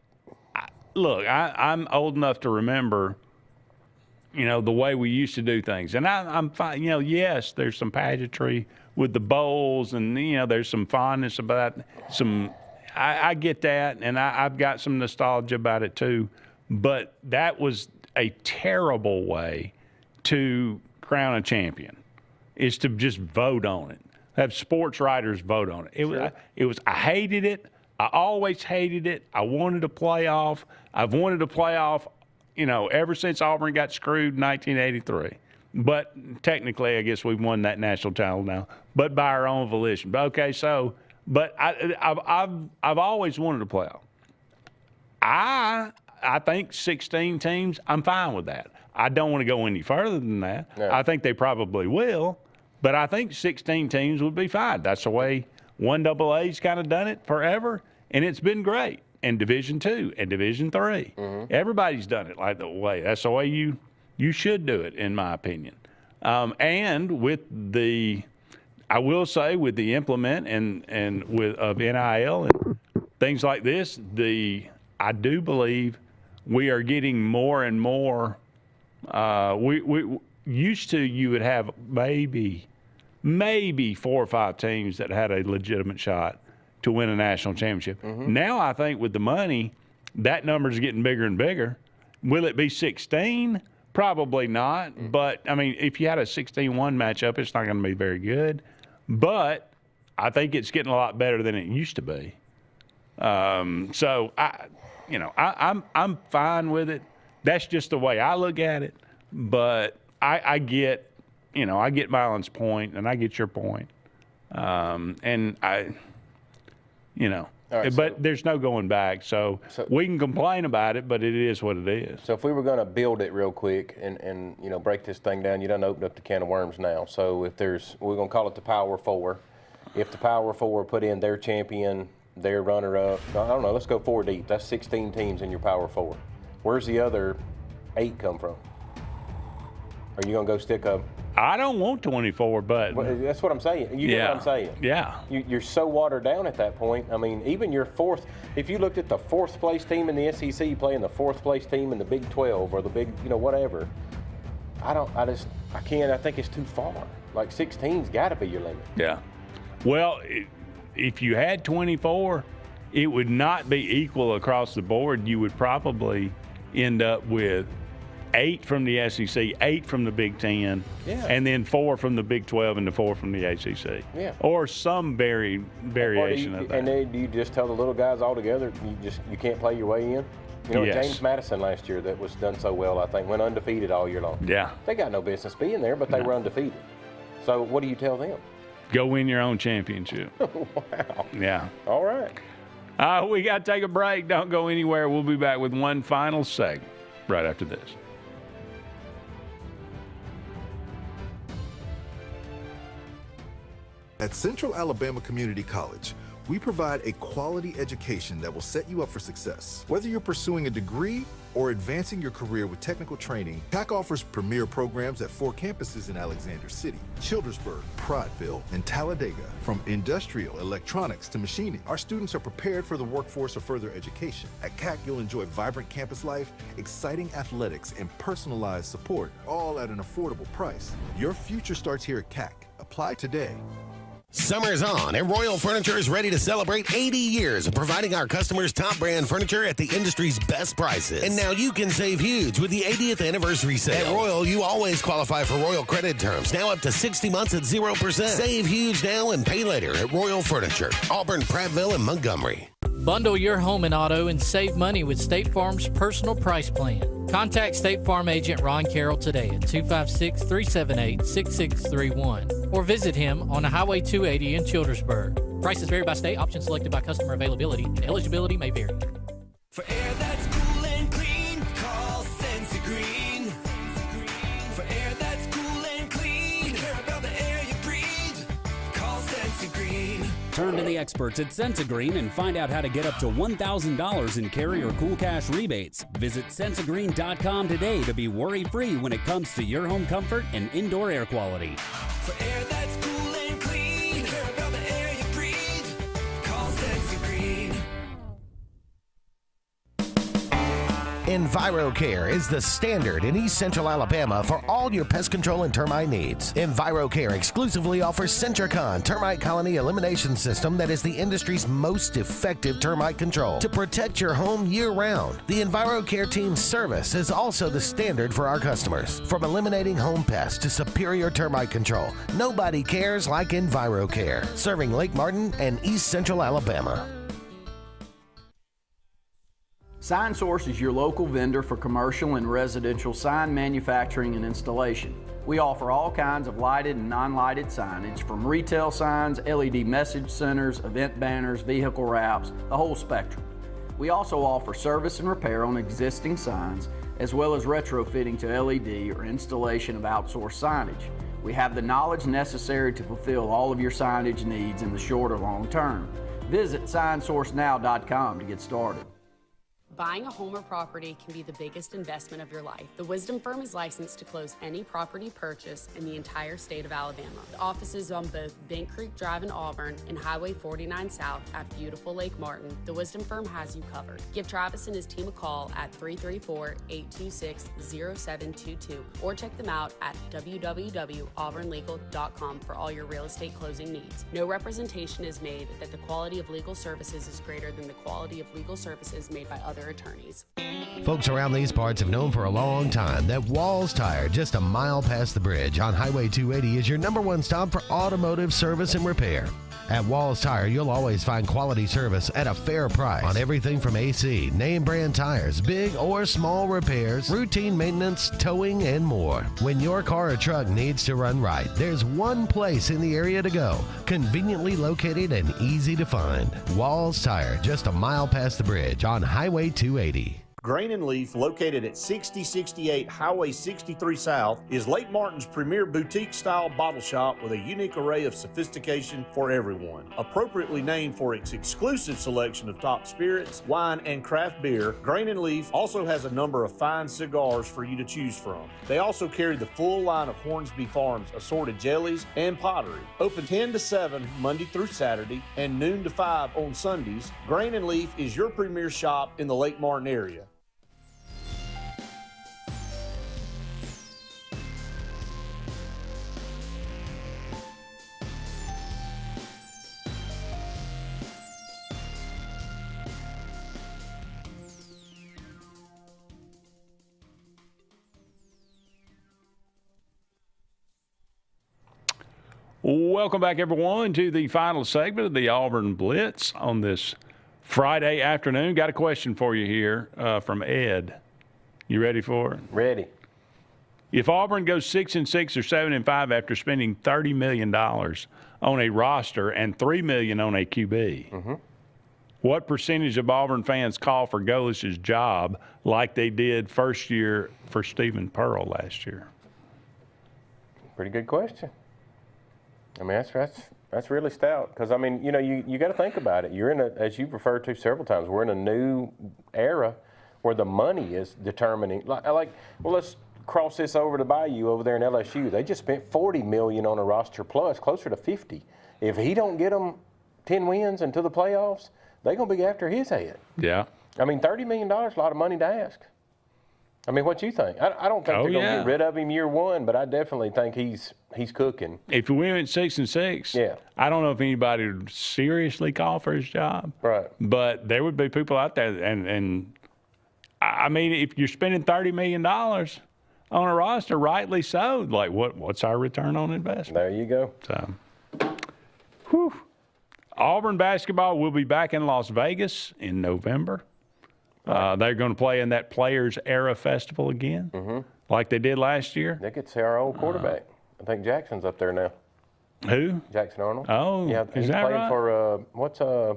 Speaker 2: look, I'm old enough to remember, the way we used to do things. And I'm fine. Yes, there's some pageantry with the bowls and, there's some fondness about some. I get that, and I've got some nostalgia about it too. But that was a terrible way to crown a champion, is to just vote on it. Have sports writers vote on it. I hated it. I always hated it. I wanted a playoff. I've wanted a playoff ever since Auburn got screwed in 1983. But technically, I guess we've won that national title now, but by our own volition. But okay, but I've always wanted a playoff. I think 16 teams, I'm fine with that. I don't want to go any further than that. No. I think they probably will, but I think 16 teams would be fine. That's the way 1AA's kind of done it forever, and it's been great. And Division II and Division III. Mm-hmm. Everybody's done it like that way. That's the way you should do it, in my opinion. And with I will say, with the implement and of NIL and things like this, I do believe we are getting more and more. We used to, you would have maybe 4 or 5 teams that had a legitimate shot to win a national championship. Mm-hmm. Now I think with the money, that number is getting bigger and bigger. Will it be 16? Probably not. Mm-hmm. But, I mean, if you had a 16-1 matchup, it's not going to be very good. But I think it's getting a lot better than it used to be. So, I'm fine with it. That's just the way I look at it. But I get Mylan's point, and I get your point. Right, but there's no going back. So we can complain about it, but it is what it is.
Speaker 3: So if we were going to build it real quick and break this thing down, you done opened up the can of worms now. So if we're going to call it the Power Four. If the Power Four put in their champion, their runner-up, I don't know, let's go 4 deep. That's 16 teams in your Power Four. Where's the other 8 come from? Are you going to go stick up?
Speaker 2: I don't want 24, but
Speaker 3: that's what I'm saying. You get what I'm saying?
Speaker 2: Yeah.
Speaker 3: You're so watered down at that point. I mean, even your fourth. If you looked at the 4th place team in the SEC playing the 4th place team in the Big 12 or the Big, whatever. I can't. I think it's too far. Like 16's got to be your limit.
Speaker 2: Yeah. Well, if you had 24, it would not be equal across the board. You would probably end up with 8 from the SEC, 8 from the Big 10, and then 4 from the Big 12 and the 4 from the ACC. Yeah. Or some variation of that.
Speaker 3: And then do you just tell the little guys all together, you can't play your way in?
Speaker 2: Yes.
Speaker 3: James Madison last year that was done so well, I think, went undefeated all year long.
Speaker 2: Yeah.
Speaker 3: They got no business being there, but they were undefeated. So what do you tell them?
Speaker 2: Go win your own championship.
Speaker 3: Wow.
Speaker 2: Yeah.
Speaker 3: All right.
Speaker 2: We got to take a break. Don't go anywhere. We'll be back with one final segment right after this.
Speaker 1: At Central Alabama Community College, we provide a quality education that will set you up for success. Whether you're pursuing a degree or advancing your career with technical training, CAC offers premier programs at 4 campuses in Alexander City, Childersburg, Prattville, and Talladega. From industrial, electronics to machining, our students are prepared for the workforce or further education. At CAC, you'll enjoy vibrant campus life, exciting athletics, and personalized support, all at an affordable price. Your future starts here at CAC. Apply today.
Speaker 6: Summer's on, and Royal Furniture is ready to celebrate 80 years of providing our customers top brand furniture at the industry's best prices. And now you can save huge with the 80th anniversary sale. At Royal, you always qualify for Royal credit terms, now up to 60 months at 0%. Save huge now and pay later at Royal Furniture, Auburn, Prattville, and Montgomery.
Speaker 11: Bundle your home and auto and save money with State Farm's personal price plan. Contact State Farm agent Ron Carroll today at 256-378-6631 or visit him on Highway 280 in Childersburg. Prices vary by state. Options selected by customer availability, and eligibility may vary.
Speaker 5: For air that's cool and clean, call Sensi Green. For air that's cool and clean, care about the air you breathe, call Sensi Green.
Speaker 14: Turn to the experts at Sensagreen and find out how to get up to $1,000 in Carrier Cool Cash rebates. Visit Sensagreen.com today to be worry-free when it comes to your home comfort and indoor air quality.
Speaker 5: For air that's cool and clean, care about the air you breathe, call Sensi Green.
Speaker 6: EnviroCare is the standard in East Central Alabama for all your pest control and termite needs. EnviroCare exclusively offers Centricon termite colony elimination system that is the industry's most effective termite control to protect your home year-round. The EnviroCare team's service is also the standard for our customers. From eliminating home pests to superior termite control, nobody cares like EnviroCare, serving Lake Martin and East Central Alabama.
Speaker 4: Sign Source is your local vendor for commercial and residential sign manufacturing and installation. We offer all kinds of lighted and non-lighted signage, from retail signs, LED message centers, event banners, vehicle wraps, the whole spectrum. We also offer service and repair on existing signs, as well as retrofitting to LED or installation of outsourced signage. We have the knowledge necessary to fulfill all of your signage needs in the short or long term. Visit signsourcenow.com to get started.
Speaker 8: Buying a home or property can be the biggest investment of your life. The Wisdom Firm is licensed to close any property purchase in the entire state of Alabama. The offices on both Bent Creek Drive in Auburn and Highway 49 South at beautiful Lake Martin. The Wisdom Firm has you covered. Give Travis and his team a call at 334-826-0722 or check them out at www.auburnlegal.com for all your real estate closing needs. No representation is made that the quality of legal services is greater than the quality of legal services made by other attorneys.
Speaker 6: Folks around these parts have known for a long time that Walls Tire, just a mile past the bridge on Highway 280, is your #1 stop for automotive service and repair. At Walls Tire, you'll always find quality service at a fair price on everything from AC, name brand tires, big or small repairs, routine maintenance, towing, and more. When your car or truck needs to run right, there's one place in the area to go, conveniently located and easy to find. Walls Tire, just a mile past the bridge on Highway 280.
Speaker 9: Grain and Leaf, located at 6068 Highway 63 South, is Lake Martin's premier boutique-style bottle shop with a unique array of sophistication for everyone. Appropriately named for its exclusive selection of top spirits, wine, and craft beer, Grain and Leaf also has a number of fine cigars for you to choose from. They also carry the full line of Hornsby Farms assorted jellies and pottery. Open 10 to 7 Monday through Saturday and noon to 5 on Sundays, Grain and Leaf is your premier shop in the Lake Martin area.
Speaker 2: Welcome back, everyone, to the final segment of the Auburn Blitz on this Friday afternoon. Got a question for you here from Ed. You ready for it?
Speaker 3: Ready.
Speaker 2: If Auburn goes 6-6 or 7-5 after spending $30 million on a roster and $3 million on a QB, what percentage of Auburn fans call for Golish's job like they did first year for Stephen Pearl last year?
Speaker 3: Pretty good question. I mean, that's really stout because, I mean, you know, you got to think about it. You're in a, as you've referred to several times, we're in a new era where the money is determining. Well, let's cross this over to Bayou over there in LSU. They just spent $40 million on a roster plus, closer to 50. If he don't get them 10 wins into the playoffs, they're going to be after his head.
Speaker 2: Yeah.
Speaker 3: I mean, $30 million is a lot of money to ask. I mean, what you think? I don't think they're going to get rid of him year one, but I definitely think he's cooking.
Speaker 2: If we went 6-6,
Speaker 3: yeah,
Speaker 2: I don't know if anybody would seriously call for his job.
Speaker 3: Right.
Speaker 2: But there would be people out there, and I mean, if you're spending $30 million on a roster, rightly so, like what's our return on investment?
Speaker 3: There you go.
Speaker 2: So, whew. Auburn basketball will be back in Las Vegas in November. They're going to play in that Players Era Festival again, like they did last year.
Speaker 3: They get to see our old quarterback. I think Jackson's up there now.
Speaker 2: Who?
Speaker 3: Jackson Arnold.
Speaker 2: Oh,
Speaker 3: yeah,
Speaker 2: is
Speaker 3: he's
Speaker 2: that
Speaker 3: playing
Speaker 2: right?
Speaker 3: for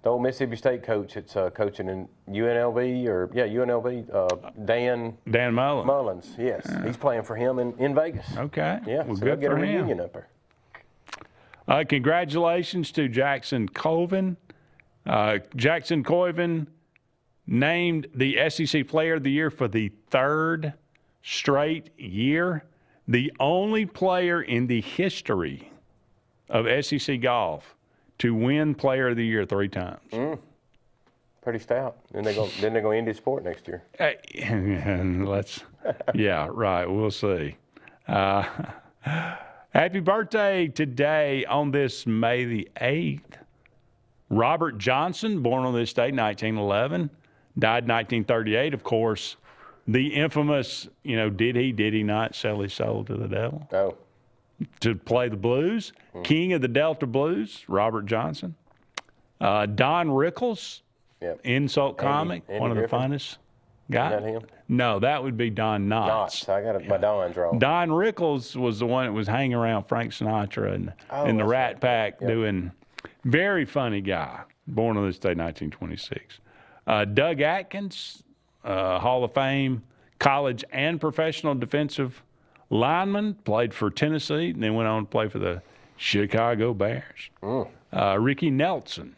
Speaker 3: the old Mississippi State coach. It's coaching in UNLV UNLV. Dan
Speaker 2: Mullen.
Speaker 3: Mullins. Yes, he's playing for him in Vegas.
Speaker 2: Okay.
Speaker 3: Yeah,
Speaker 2: well,
Speaker 3: so
Speaker 2: good
Speaker 3: they'll get
Speaker 2: for
Speaker 3: a
Speaker 2: him.
Speaker 3: reunion up there.
Speaker 2: Congratulations to Jackson Colvin. Jackson Colvin named the SEC Player of the Year for the third straight year. The only player in the history of SEC golf to win Player of the Year 3 times.
Speaker 3: Pretty stout. Then they're going to end his sport next year.
Speaker 2: Yeah, right. We'll see. Happy birthday today on this May the 8th. Robert Johnson, born on this date, 1911, died 1938. Of course, the infamous, did he not sell his soul to the devil?
Speaker 3: Oh.
Speaker 2: To play the blues. King of the Delta Blues, Robert Johnson. Don Rickles, insult comic,
Speaker 3: Andy
Speaker 2: one of the
Speaker 3: Griffin.
Speaker 2: finest guys.
Speaker 3: Is that him?
Speaker 2: No, that would be Don Knotts.
Speaker 3: I got my Don's wrong.
Speaker 2: Don Rickles was the one that was hanging around Frank Sinatra and the Rat Pack doing very funny guy, born on this day, 1926. Doug Atkins, Hall of Fame, college and professional defensive lineman, played for Tennessee and then went on to play for the Chicago Bears. Ricky Nelson.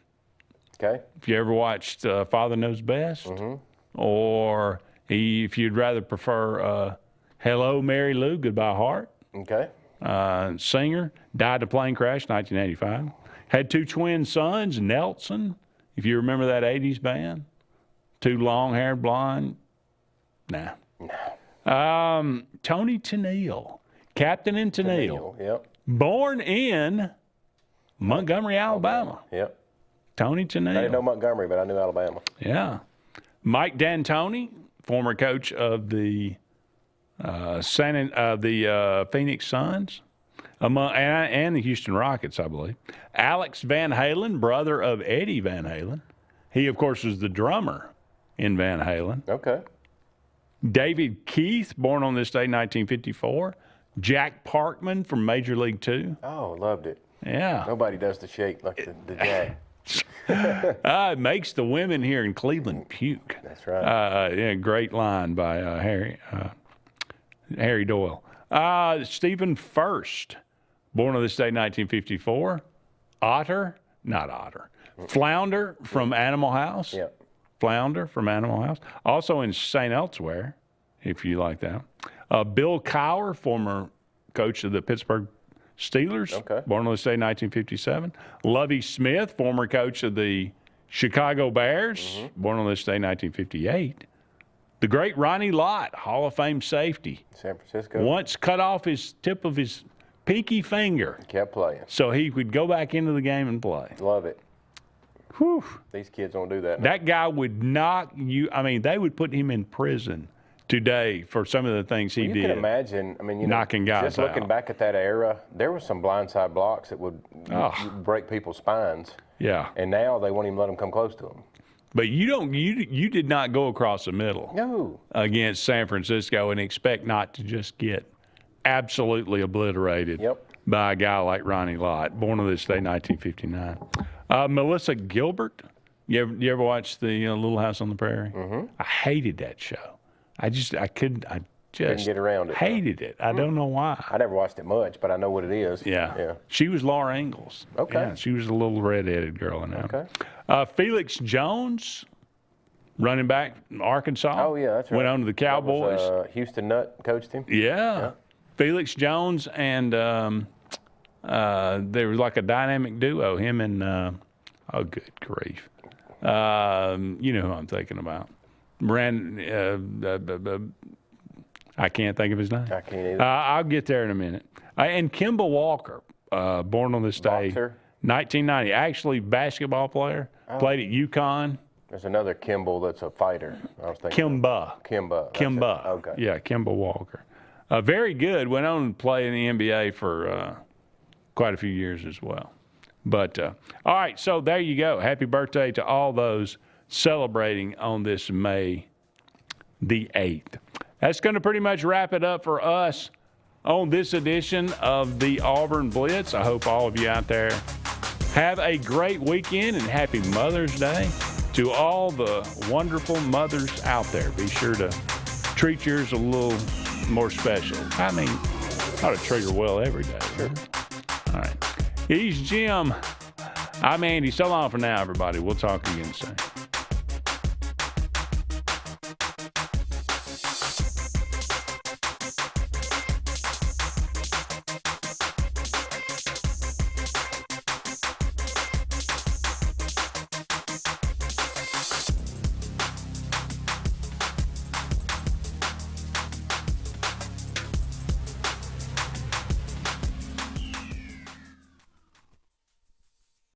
Speaker 3: Okay.
Speaker 2: If you ever watched Father Knows Best, or if you'd rather prefer Hello, Mary Lou, Goodbye Heart.
Speaker 3: Okay.
Speaker 2: Singer, died in a plane crash, 1985. Had 2 twin sons, Nelson, if you remember that 80s band. 2 long-haired blonde. Nah. Tony Tennille, Captain in Tennille.
Speaker 3: Yep.
Speaker 2: Born in Montgomery, Alabama.
Speaker 3: Yep.
Speaker 2: Tony Tennille.
Speaker 3: I didn't know Montgomery, but I knew Alabama.
Speaker 2: Yeah. Mike D'Antoni, former coach of the Phoenix Suns and the Houston Rockets, I believe. Alex Van Halen, brother of Eddie Van Halen. He, of course, was the drummer in Van Halen.
Speaker 3: Okay.
Speaker 2: David Keith, born on this day, 1954. Jack Parkman from Major League Two.
Speaker 3: Oh, loved it.
Speaker 2: Yeah.
Speaker 3: Nobody does the shake like the Jack.
Speaker 2: It makes the women here in Cleveland puke.
Speaker 3: That's right.
Speaker 2: Great line by Harry Doyle. Stephen First, born on this day, 1954. Flounder from Animal House.
Speaker 3: Yep.
Speaker 2: Flounder from Animal House. Also in St. Elsewhere, if you like that. Bill Cowher, former coach of the Pittsburgh Steelers, born on this day, 1957. Lovie Smith, former coach of the Chicago Bears, born on this day, 1958. The great Ronnie Lott, Hall of Fame safety.
Speaker 3: San Francisco.
Speaker 2: Once cut off his tip of his pinky finger.
Speaker 3: Kept playing.
Speaker 2: So he would go back into the game and play.
Speaker 3: Love it.
Speaker 2: Whew.
Speaker 3: These kids don't do that now.
Speaker 2: That guy would knock you. I mean, they would put him in prison today for some of the things he did.
Speaker 3: You can imagine,
Speaker 2: knocking guys
Speaker 3: just looking
Speaker 2: out.
Speaker 3: back at that era, there were some blindside blocks that would break people's spines.
Speaker 2: Yeah.
Speaker 3: And now they won't even let them come close to them.
Speaker 2: But you did not go across the middle against San Francisco and expect not to just get absolutely obliterated by a guy like Ronnie Lott, born on this day, 1959. Melissa Gilbert, you ever watch the Little House on the Prairie? I hated that show. I couldn't
Speaker 3: get around it.
Speaker 2: Hated it. I don't know why.
Speaker 3: I never watched it much, but I know what it is.
Speaker 2: Yeah. She was Laura Ingalls.
Speaker 3: Okay.
Speaker 2: Yeah, she was a little redheaded girl in that.
Speaker 3: Okay.
Speaker 2: Felix Jones, running back from Arkansas.
Speaker 3: Oh, yeah, that's right.
Speaker 2: Went on to the Cowboys.
Speaker 3: That was, Houston Nutt coached him.
Speaker 2: Yeah. Felix Jones and there was like a dynamic duo, him and, oh, good grief. You know who I'm thinking about. I can't think of his name.
Speaker 3: I can't either.
Speaker 2: I'll get there in a minute. And Kimball Walker, born on this day,
Speaker 3: Boxer?
Speaker 2: 1990, actually basketball player, played at UConn.
Speaker 3: There's another Kimball that's a fighter. I was thinking
Speaker 2: Kimba.
Speaker 3: Kimba. Okay.
Speaker 2: Yeah, Kimball Walker. Very good. Went on to play in the NBA for quite a few years as well. But, all right, so there you go. Happy birthday to all those celebrating on this May the 8th. That's going to pretty much wrap it up for us on this edition of the Auburn Blitz. I hope all of you out there have a great weekend and happy Mother's Day to all the wonderful mothers out there. Be sure to treat yours a little more special. I mean, I ought to treat her well every day. Sure. All right. He's Jim. I'm Andy. So long for now, everybody. We'll talk again soon.